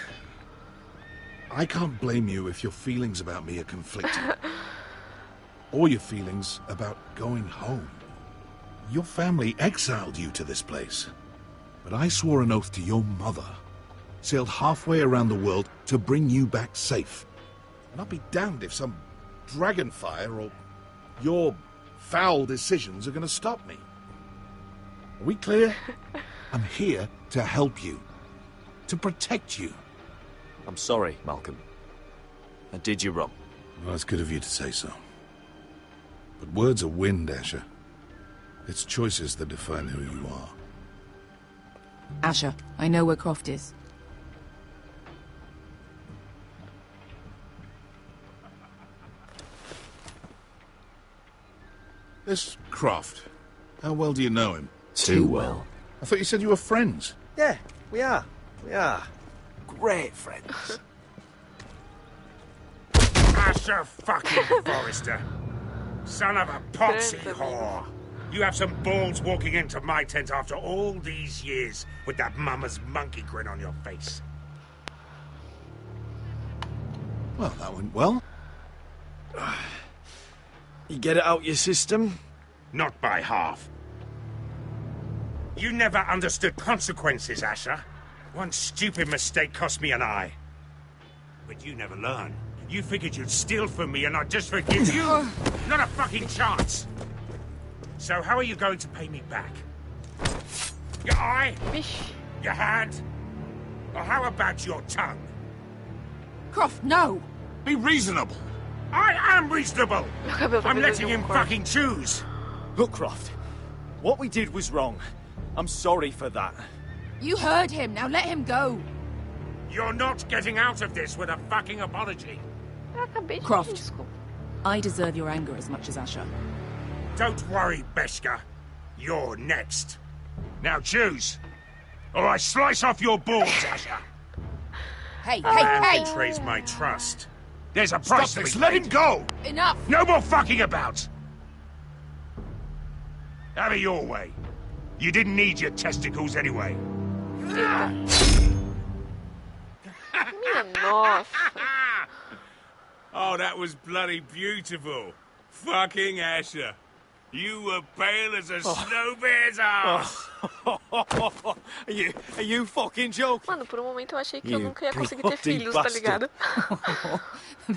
I can't blame you if your feelings about me are conflicting. Or your feelings about going home. Your family exiled you to this place. But I swore an oath to your mother. Sailed halfway around the world to bring you back safe. And I'll be damned if some dragonfire or your foul decisions are going to stop me. Are we clear? I'm here to help you. To protect you. I'm sorry, Malcolm. I did you wrong. Well, it's good of you to say so. But words are wind, Asher. It's choices that define who you are. Asher, I know where Croft is. This Croft, how well do you know him? Too well. I thought you said you were friends. Yeah, we are. We are. Great friends. Asher fucking Forrester. Son of a potsy whore. You have some balls walking into my tent after all these years with that mama's monkey grin on your face. Well, that went well. You get it out your system? Not by half. You never understood consequences, Asher. One stupid mistake cost me an eye. But you never learn. You figured you'd steal from me and I'd just forgive you? Not a fucking chance! So how are you going to pay me back? Your eye? Your hand? Or how about your tongue? Croft, no! Be reasonable! I am reasonable! I'm letting him fucking choose! Look, Croft. What we did was wrong. I'm sorry for that. You heard him, now let him go! You're not getting out of this with a fucking apology. Croft, I deserve your anger as much as Asher. Don't worry, Beskha. You're next. Now choose, or I slice off your balls, Asher. Hey, A man betrays my trust. There's a price to be paid. Let him go! Enough! No more fucking about! Have it your way. You didn't need your testicles anyway. Minha nossa. Oh, that was bloody beautiful. Fucking Asher. You were pale as a snow bear's ass. Are you fucking joking? Mano, por um momento eu achei que eu nunca ia conseguir ter filhos, tá ligado?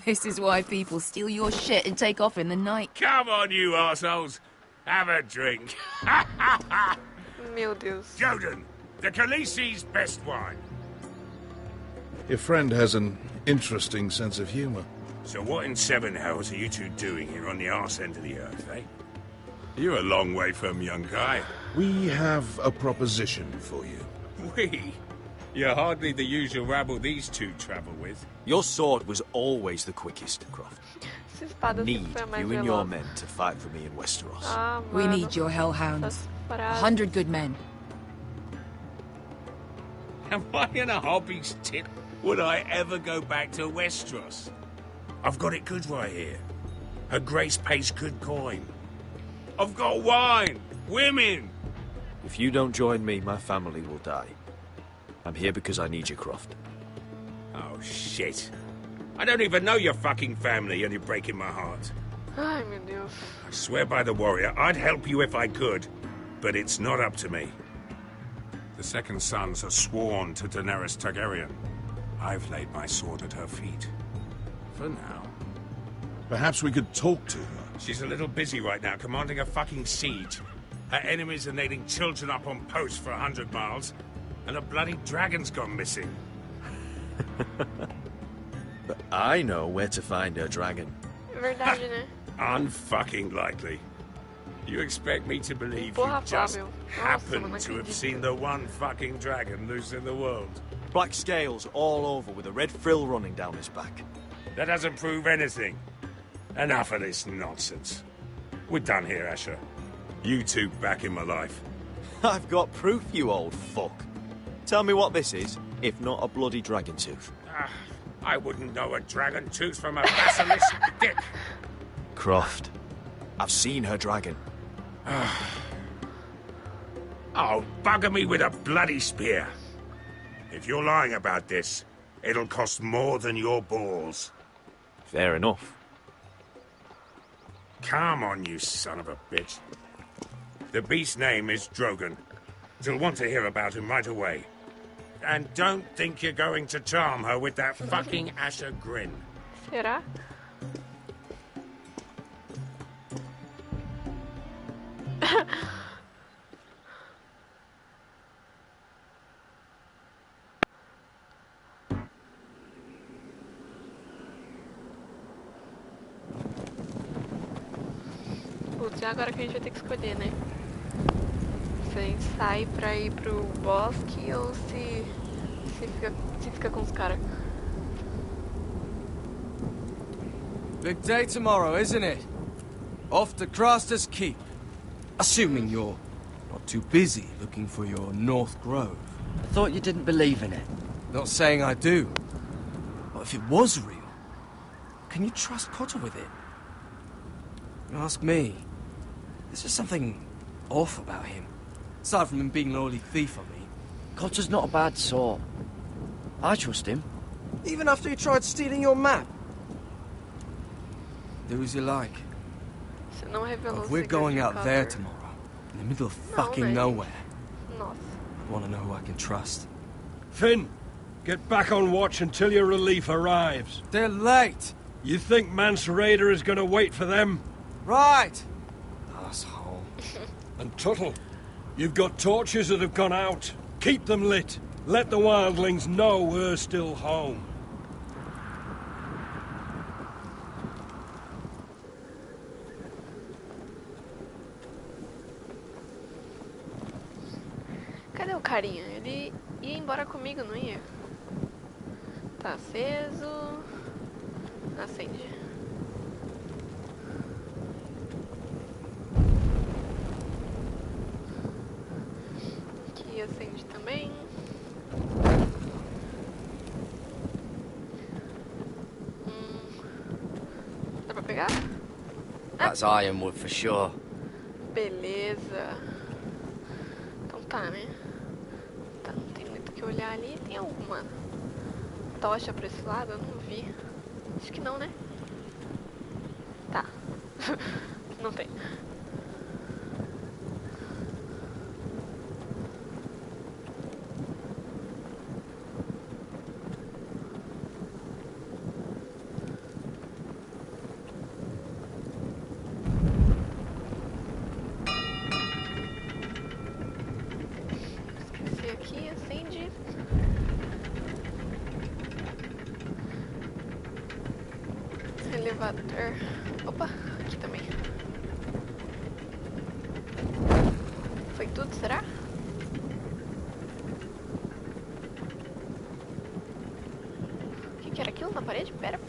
This is why people steal your shit and take off in the night. Come on, you assholes. Have a drink. Meu Deus. Joden, the Khaleesi's best wine. Your friend has an interesting sense of humor. So what in seven hells are you two doing here on the arse end of the earth, eh? You're a long way from, young guy. We have a proposition for you. We? You're hardly the usual rabble these two travel with. Your sword was always the quickest, Croft. Need you and your men to fight for me in Westeros. We need your hellhounds. 100 good men. Am I in a hobby's tip? Would I ever go back to Westeros? I've got it good right here. Her Grace pays good coin. I've got wine, women. If you don't join me, my family will die. I'm here because I need you, Croft. Oh, shit. I don't even know your fucking family and you're breaking my heart. Ai, meu Deus. I swear by the warrior, I'd help you if I could, but it's not up to me. The Second Sons are sworn to Daenerys Targaryen. I've laid my sword at her feet. For now. Perhaps we could talk to her. She's a little busy right now, commanding a fucking siege. Her enemies are nailing children up on posts for 100 miles, and a bloody dragon's gone missing. But I know where to find her dragon. Verdade, né? Unfucking likely. You expect me to believe Porra, you just Fábio. happen Nossa, to have seen the one fucking dragon loose in the world? Black scales all over with a red frill running down his back. That doesn't prove anything. Enough of this nonsense. We're done here, Asher. You two back in my life. I've got proof, you old fuck. Tell me what this is, if not a bloody dragon tooth. I wouldn't know a dragon tooth from a basilisk dick. Croft, I've seen her dragon. Oh, bugger me with a bloody spear. If you're lying about this, it'll cost more than your balls. Fair enough. Come on, you son of a bitch. The beast's name is Drogon. She'll want to hear about him right away. And don't think you're going to charm her with that fucking Asher grin. Será? Putz, é agora que a gente vai ter que escolher, né? Se a gente sai pra ir pro bosque ou se fica com os caras. Big day tomorrow, isn't it? Off to Craster's Keep. Assuming you're not too busy looking for your North Grove. I thought you didn't believe in it. Not saying I do. But if it was real, can you trust Potter with it? Ask me. There's just something off about him. Aside from him being an early thief, I mean. Cotter's not a bad sort. I trust him. Even after he tried stealing your map? Do as you like. Você não revelou If we're going out there tomorrow, in the middle of fucking nowhere, Nossa. I want to know who I can trust. Finn, get back on watch until your relief arrives. They're late. You think Mance Rayder is going to wait for them? Right. Asshole. And Tuttle, you've got torches that have gone out. Keep them lit. Let the wildlings know we're still home. Cadê o carinha? Ele ia embora comigo, não ia? Tá aceso. Acende. Aqui acende também. Dá pra pegar? That's ironwood for sure. Beleza. Então tá, né? Tá, não tem muito o que olhar ali. Tem alguma tocha pra esse lado? Eu não vi. Acho que não, né? Tá. Não tem. Esqueci aqui, acende. Elevador. Opa, aqui também. Foi tudo, será? O que era aquilo na parede? Pera.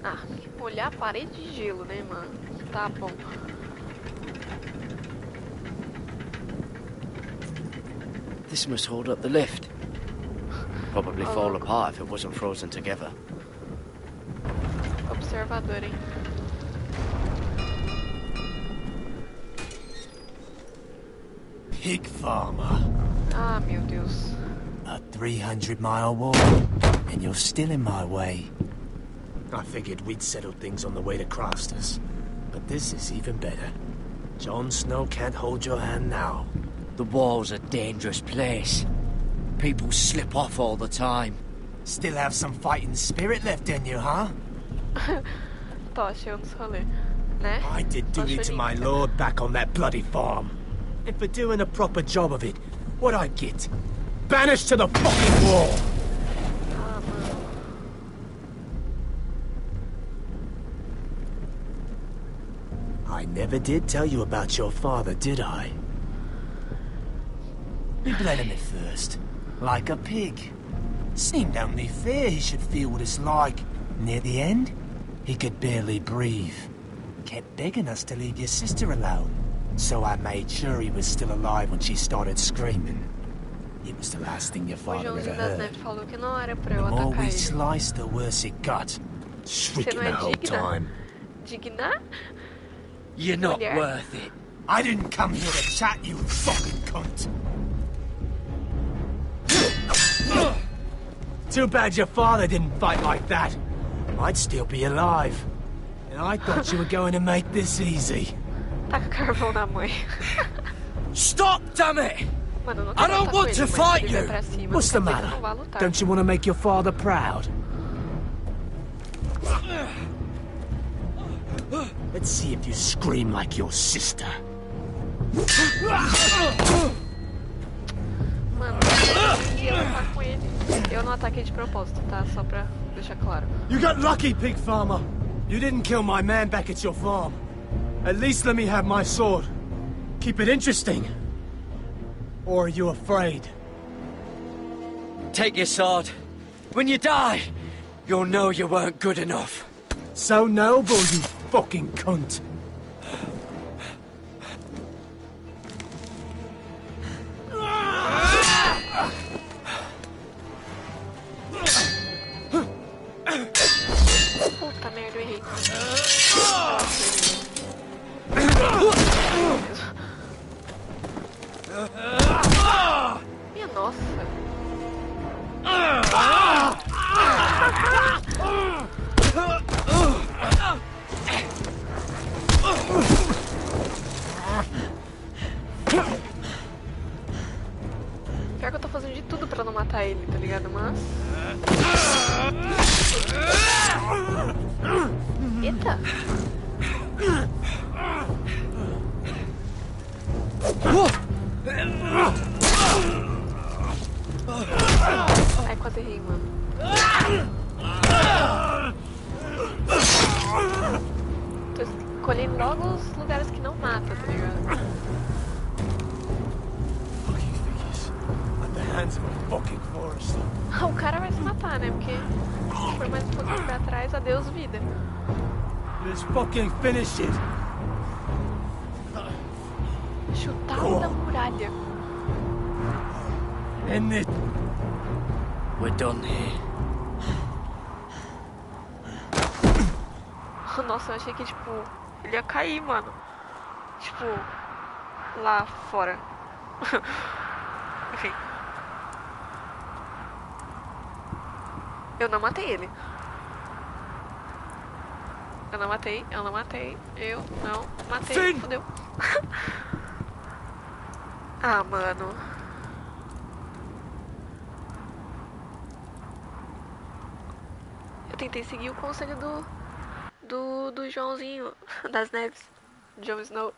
Ah, olhar a parede de gelo, né, mano? Tá bom. The This must hold up the lift. Probably fall apart if it wasn't frozen together. Observador, hein? Pig farmer. Ah, meu Deus. A 300-mile walk, and you're still in my way. I figured we'd settle things on the way to Crafters, but this is even better. Jon Snow can't hold your hand now. The wall's a dangerous place. People slip off all the time. Still have some fighting spirit left in you, huh? Tocha, eu não sou rolê, né? I did duty to my lord back on that bloody farm. And for doing a proper job of it, what'd I get? Banished to the fucking wall! Ah, mano. I never did tell you about your father, did I? We bled him at first, like a pig. Seemed only fair he should feel what it's like. Near the end, he could barely breathe. Kept begging us to leave your sister alone. So I made sure he was still alive when she started screaming. It was the last thing your father ever heard. The more we sliced, the worse it got. Shrieking the whole time. Digna? You're not worth it. I didn't come here to chat, you fucking cunt. Too bad your father didn't fight like that. I'd still be alive. And I thought you were going to make this easy. Taca carvão na mãe. Stop, damn it! Mano, não I don't want to fight ele you! vai pra cima, What's the não quer dizer matter? que não vai lutar. Don't you want to make your father proud? Let's see if you scream like your sister. Mano, eu ataco com ele. Eu não ataquei de propósito, tá? Só pra deixar claro. You got lucky, pig farmer. You didn't kill my man back at your farm. At least let me have my sword. Keep it interesting. Or are you afraid? Take your sword. When you die, you'll know you weren't good enough. So noble, you fucking cunt. Puta merda, eu errei. Minha nossa. Pior que eu tô fazendo de tudo pra não matar ele, tá ligado? Mas... Eita! Ai, quase errei, mano. Tô escolhendo logo os lugares que não mata, tá ligado? O cara vai se matar, né? Porque se for mais um pouquinho pra trás, adeus vida. Let's fucking finish it. Chutar o da muralha. End it. We're done here. Nossa, eu achei que, tipo, ele ia cair, mano. Tipo, lá fora. Enfim. Eu não matei ele. Eu não matei, eu não matei, eu não matei. Sim. Fudeu. Ah, mano. Eu tentei seguir o conselho do Joãozinho das Neves. Jon Snow.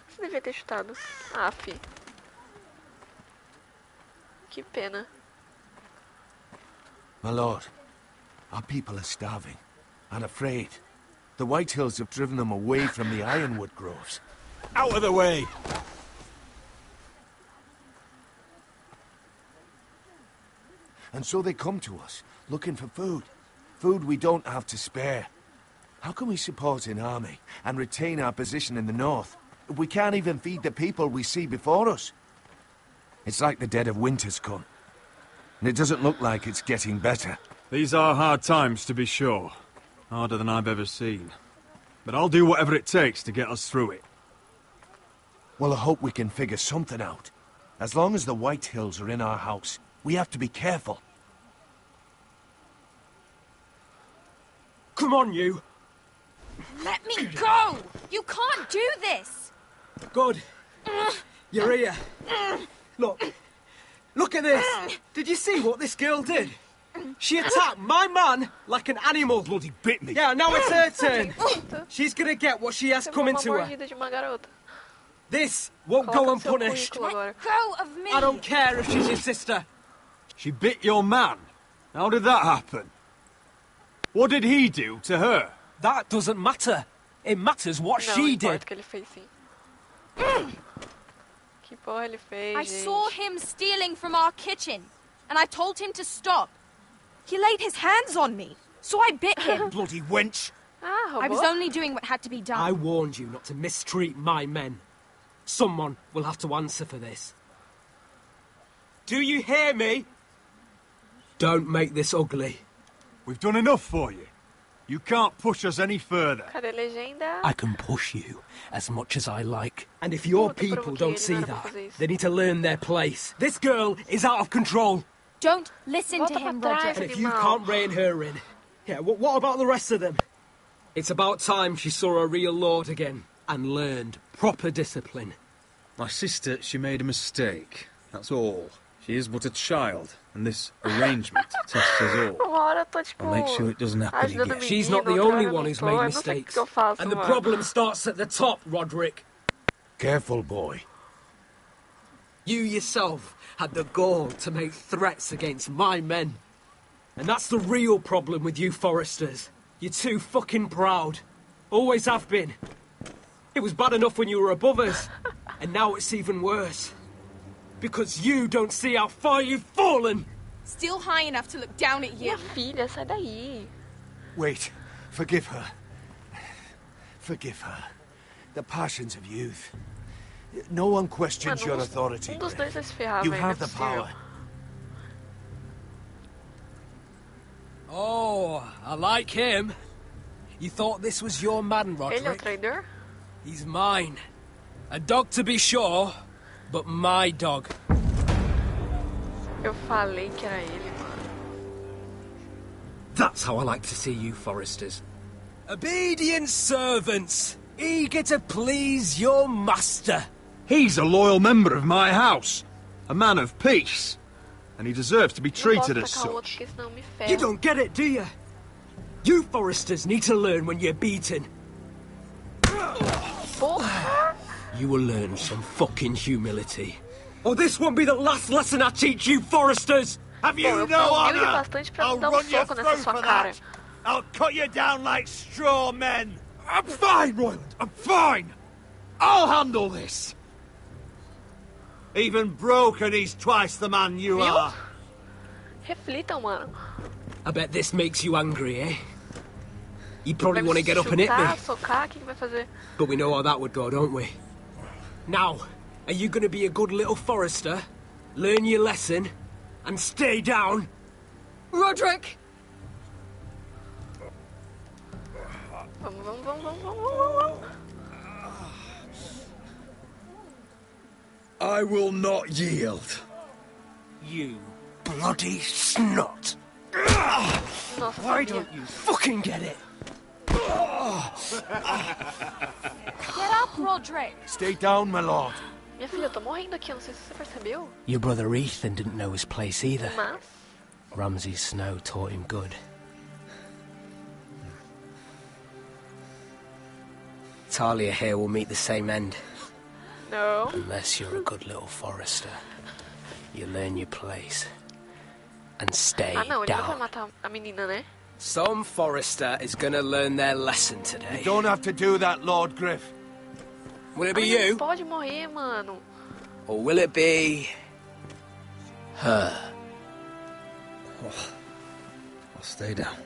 Você devia ter chutado. Ah, fi. Que pena. My lord, our people are starving and afraid. The White Hills have driven them away from the ironwood groves. Out of the way! And so they come to us, looking for food. Food we don't have to spare. How can we support an army and retain our position in the north if we can't even feed the people we see before us? It's like the dead of winter's come. And it doesn't look like it's getting better. These are hard times, to be sure. Harder than I've ever seen. But I'll do whatever it takes to get us through it. Well, I hope we can figure something out. As long as the White Hills are in our house, we have to be careful. Come on, you! Let me go! You can't do this! Good. You're here. Look at this! Did you see what this girl did? She attacked my man like an animal. Bloody bit me. Yeah, now it's her turn. She's gonna get what she has coming to her. This won't go unpunished. Let go of me! I don't care if she's your sister. She bit your man? How did that happen? What did he do to her? That doesn't matter. It matters what she did. I saw him stealing from our kitchen, and I told him to stop. He laid his hands on me, so I bit him. Bloody wench! I was only doing what had to be done. I warned you not to mistreat my men. Someone will have to answer for this. Do you hear me? Don't make this ugly. We've done enough for you. You can't push us any further. I can push you as much as I like. And if your people don't see that, they need to learn their place. This girl is out of control. Don't listen to him, Roger. And if you can't rein her in... Yeah, what about the rest of them? It's about time she saw a real lord again and learned proper discipline. My sister, she made a mistake. That's all. She is but a child, and this arrangement tests us all. I'll make sure it doesn't happen again. She's not the only one who's made mistakes. And the problem starts at the top, Roderick. Careful, boy. You yourself had the gall to make threats against my men. And that's the real problem with you Foresters. You're too fucking proud. Always have been. It was bad enough when you were above us, and now it's even worse. Because you don't see how far you've fallen! Still high enough to look down at you. Filha, sai daí. Wait, forgive her. Forgive her. The passions of youth. No one questions your authority. Dos dois vai se ferrar, You velho, have não é the possível. power. Oh, I like him. You thought this was your man, Roderick? Ele é o traidor? He's mine. A dog to be sure, but my dog. Eu falei que era ele, mano. That's how I like to see you, Foresters. Obedient servants, eager to please your master. He's a loyal member of my house, a man of peace, and he deserves to be treated as such. You don't get it, do you? You Foresters need to learn when you're beaten. You will learn some fucking humility. Or this won't be the last lesson I teach you, Foresters! Have you no honor? I'll run your throat for that. I'll cut you down like straw men. I'm fine, Royland. I'm fine. I'll handle this. Even broken, he's twice the man you are. Reflitam, mano. I bet this makes you angry, eh? You probably want to get up and hit me. Socar, que vai fazer? But we know how that would go, don't we? Now, are you going to be a good little Forester, learn your lesson, and stay down? Roderick! Vamos. I will not yield. You bloody snot! Why don't you fucking get it? Get up, Roderick! Stay down, my lord. Minha filha, eu tô morrendo aqui, não sei se você percebeu. Your brother Ethan didn't know his place either. Mas... Ramsay Snow taught him good. Talia here will meet the same end. No. Unless you're a good little Forester. You learn your place. And stay não, ele down. não vai matar a menina, né? Some Forester is gonna learn their lesson today. You don't have to do that, Lord Griff. Will it be you? Não pode morrer, mano. Or will it be... her? Oh, I'll stay down.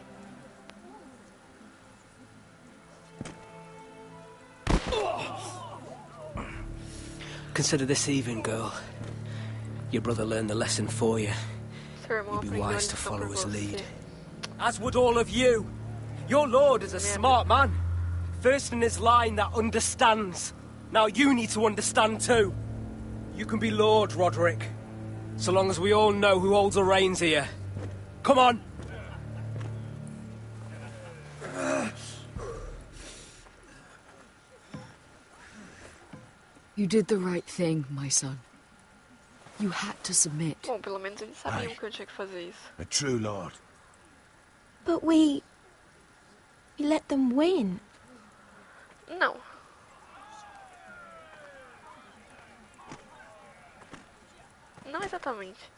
Consider this even, girl. Your brother learned the lesson for you. You'd be wise to follow his lead. As would all of you. Your lord is a smart man. First in his line that understands. Now you need to understand too. You can be Lord, Roderick. So long as we all know who holds the reins here. Come on! You did the right thing, my son. You had to submit. Bom, pelo menos eles sabiam que eu tinha que fazer isso. A true lord. But we let them win. Não. Não exatamente.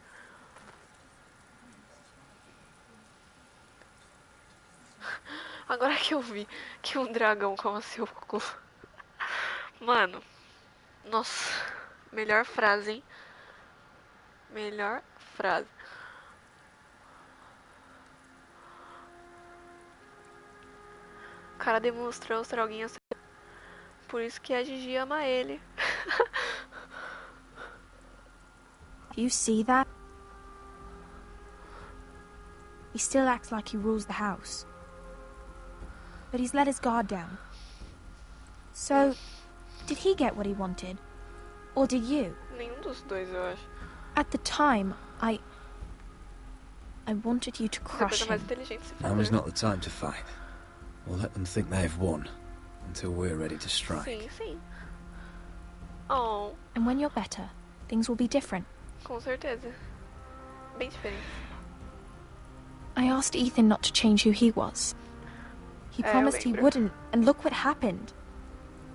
Agora que eu vi que um dragão come seu cu. Mano. Nossa. Melhor frase, hein? Melhor frase. O cara demonstrou ser alguém assim. Por isso que a Gigi ama ele. You see that? He still acts like he rules the house. But he's let his guard down. So, did he get what he wanted? Or did you? Nenhum dos dois, eu acho. At the time, I wanted you to crush him. Now is not the time to fight. We'll let them think they've won until we're ready to strike. Sim, sim. Oh. And when you're better, things will be different. Com certeza. Bem diferente. I asked Ethan not to change who he was. He promised he wouldn't, and look what happened.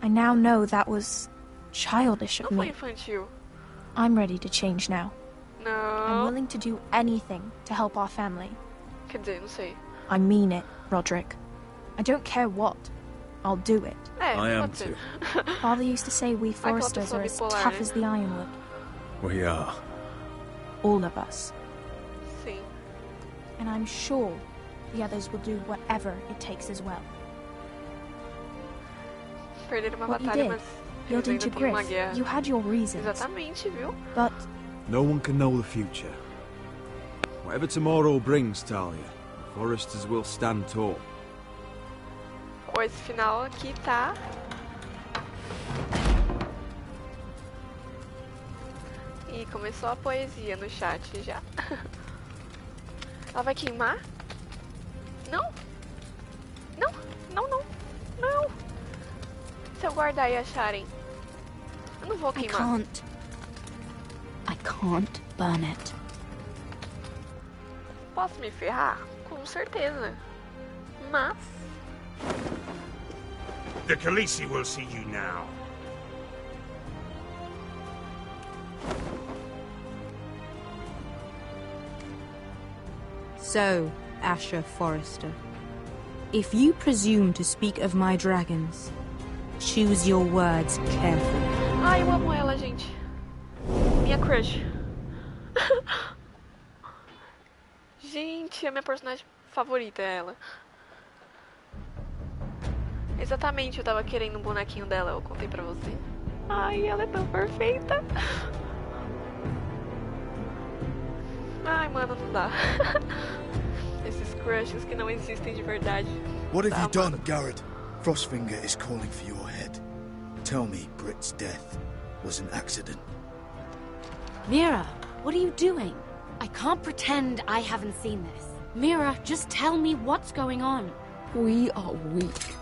I now know that was childish of me. Foi infantil. I'm ready to change now. No. I'm willing to do anything to help our family. Quer dizer, não sei. I mean it, Roderick. I don't care what. I'll do it. I am too. Father used to say we foresters are as tough as the ironwood. We are. All of us. Sim. And I'm sure the others will do whatever it takes as well. Perder uma What you batalha, did, mas yielding eles to ainda têm uma Griff, guerra. you had your reasons. Exatamente, viu? But no one can know the future. Whatever tomorrow brings, Talia, the foresters will stand tall. Ó, esse final aqui tá... Ih, começou a poesia no chat já. Ela vai queimar? Não? Não, não, não. Não. Se eu guardar e acharem. Eu não vou queimar. I can't burn it. Posso me ferrar? Com certeza. Mas... The Khaleesi will see you now. So, Asher Forrester, if you presume to speak of my dragons, choose your words carefully. Ai, eu amo ela, gente. Minha crush. Gente, a minha personagem favorita é ela. Exatamente, eu tava querendo um bonequinho dela, eu contei pra você. Ai, ela é tão perfeita. Ai, mano, não dá. Esses crushes que não existem de verdade. What have you done, Garrett? Frostfinger is calling for your head. Tell me Britt's death was an accident. Mira, what are you doing? I can't pretend I haven't seen this. Mira, just tell me what's going on. We are weak.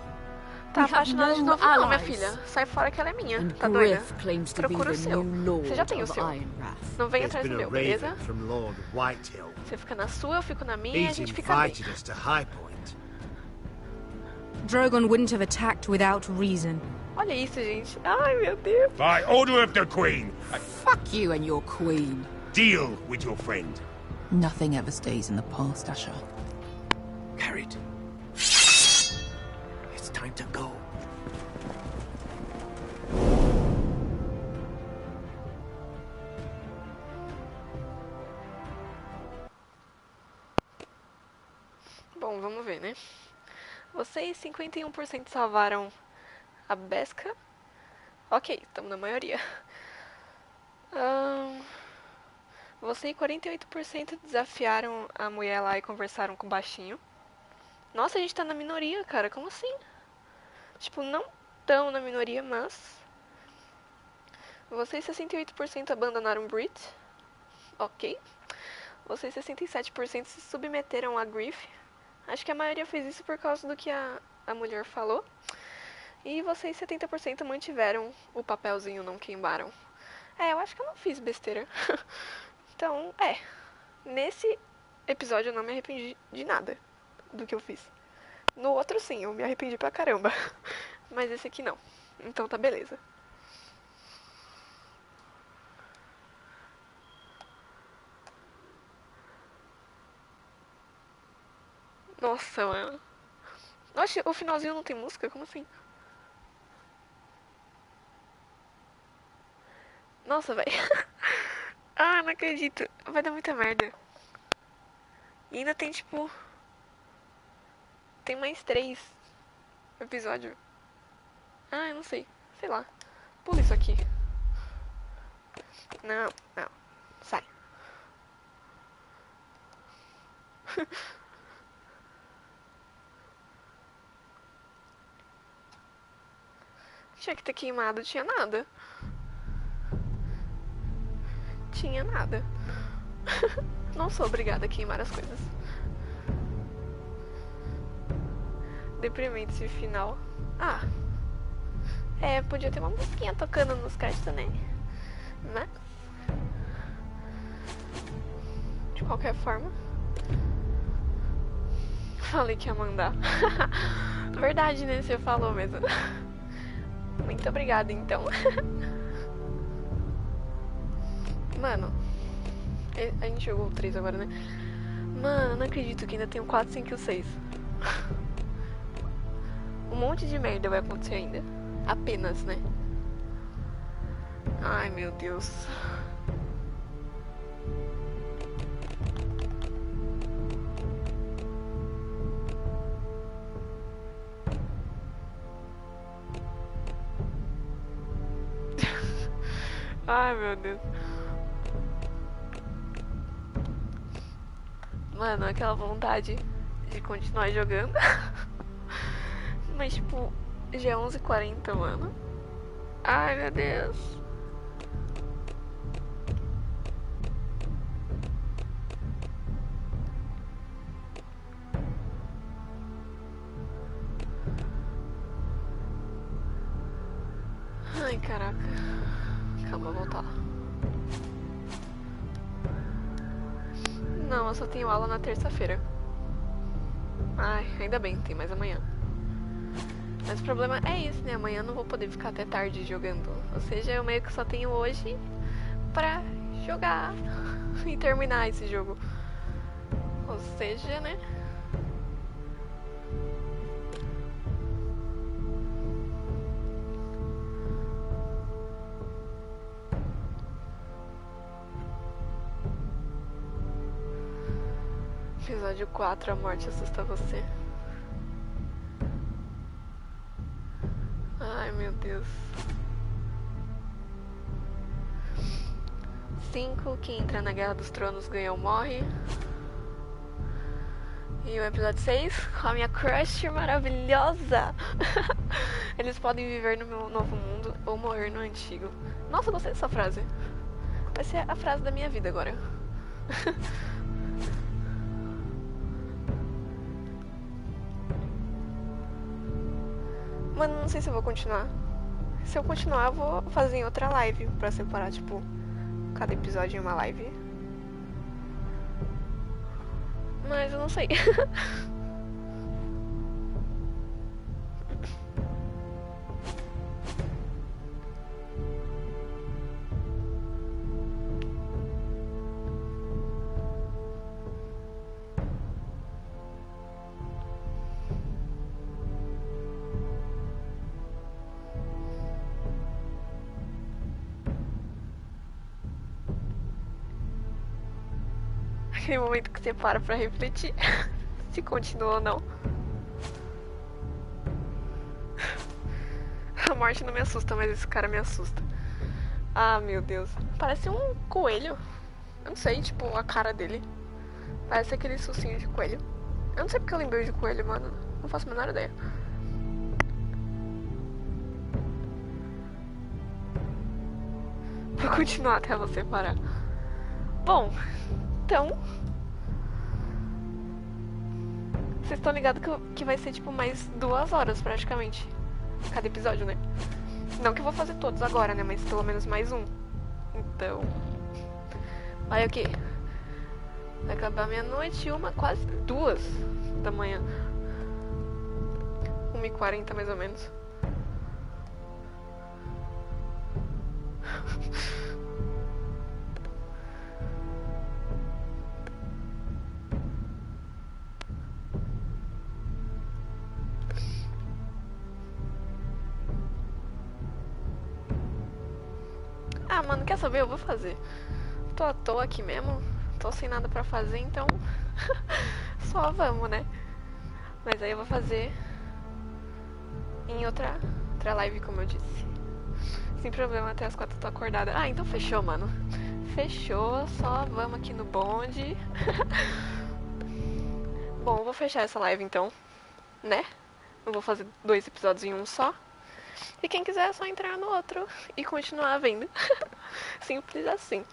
Tá apaixonada de novo não, minha filha. Sai fora que ela é minha. Tá doida? Procura o seu. Você já tem o seu. Não vem atrás do meu, beleza? Você fica na sua, eu fico na minha e a gente fica bem. Drogon wouldn't have attacked without reason. Olha isso, gente. Ai, meu Deus. By order of the Queen. Fuck you and your queen. Deal with your friend. Nothing ever stays in the past, Asher. Carried. It's time to go. Bom, vamos ver, né? Vocês 51% salvaram a Besca. Ok, estamos na maioria. Você e 48% desafiaram a mulher lá e conversaram com o baixinho. Nossa, a gente tá na minoria, cara. Como assim? Tipo, não tão na minoria, mas... Vocês 68% abandonaram Brit. Ok. Vocês 67% se submeteram a Griff. Acho que a maioria fez isso por causa do que a mulher falou. E vocês 70% mantiveram o papelzinho, não queimaram. Eu acho que eu não fiz besteira. Então, nesse episódio eu não me arrependi de nada do que eu fiz. No outro sim, eu me arrependi pra caramba. Mas esse aqui não. Então tá beleza. Nossa, mano. Nossa, o finalzinho não tem música? Como assim? Nossa, velho. Ah, não acredito. Vai dar muita merda. E ainda tem, tipo... Tem mais 3 episódios. Ah, eu não sei. Sei lá. Pula isso aqui. Não. Sai. Tinha que ter queimado. Tinha nada. Tinha nada. Não sou obrigada a queimar as coisas. Deprimente esse final. Podia ter uma musiquinha tocando nos cards também. Mas... de qualquer forma... Falei que ia mandar. Verdade, né? Você falou mesmo. Muito obrigada, então. Mano... A gente jogou o 3 agora, né? Mano, não acredito que ainda tem o 4, 5 e o 6. Um monte de merda vai acontecer ainda. Apenas, né? Ai, meu Deus. Ai, meu Deus. Mano, aquela vontade de continuar jogando. Mas, tipo, já é 11h40, mano. Ai, meu Deus. Ai, caraca. Calma, vou voltar. Não, eu só tenho aula na terça-feira. Ai, ainda bem, tem mais amanhã. Mas o problema é isso, né? Amanhã eu não vou poder ficar até tarde jogando. Ou seja, eu meio que só tenho hoje pra jogar e terminar esse jogo. Ou seja, né? Episódio 4, a morte assusta você. Ai, meu Deus. 5, quem entra na Guerra dos Tronos ganha ou morre. E o episódio 6, com a minha crush maravilhosa. Eles podem viver no meu novo mundo ou morrer no antigo. Nossa, gostei dessa frase. Vai ser a frase da minha vida agora. Mano, não sei se eu vou continuar. Se eu continuar, eu vou fazer em outra live pra separar, tipo, cada episódio em uma live. Mas eu não sei. Aquele momento que você para pra refletir se continua ou não. A morte não me assusta, mas esse cara me assusta. Ah, meu Deus. Parece um coelho. Eu não sei, tipo, a cara dele. Parece aquele focinho de coelho. Eu não sei porque eu lembrei de coelho, mano. Não faço a menor ideia. Vou continuar até você parar. Bom, então... Vocês estão ligados que vai ser, tipo, mais 2 horas, praticamente. Cada episódio, né? Não que eu vou fazer todos agora, né? Mas pelo menos mais um. Então... Vai o quê? Vai acabar meia-noite, quase 2 da manhã. 1h40, mais ou menos. Ah, mano, quer saber? Eu vou fazer. Tô à toa aqui mesmo. Tô sem nada pra fazer, então... Só vamos, né? Mas aí eu vou fazer... Em outra live, como eu disse. Sem problema, até as 4 eu tô acordada. Ah, então fechou, mano. Fechou, só vamos aqui no bonde. Bom, eu vou fechar essa live então. Né? Eu vou fazer 2 episódios em um só. E quem quiser é só entrar no outro e continuar vendo. Simples assim.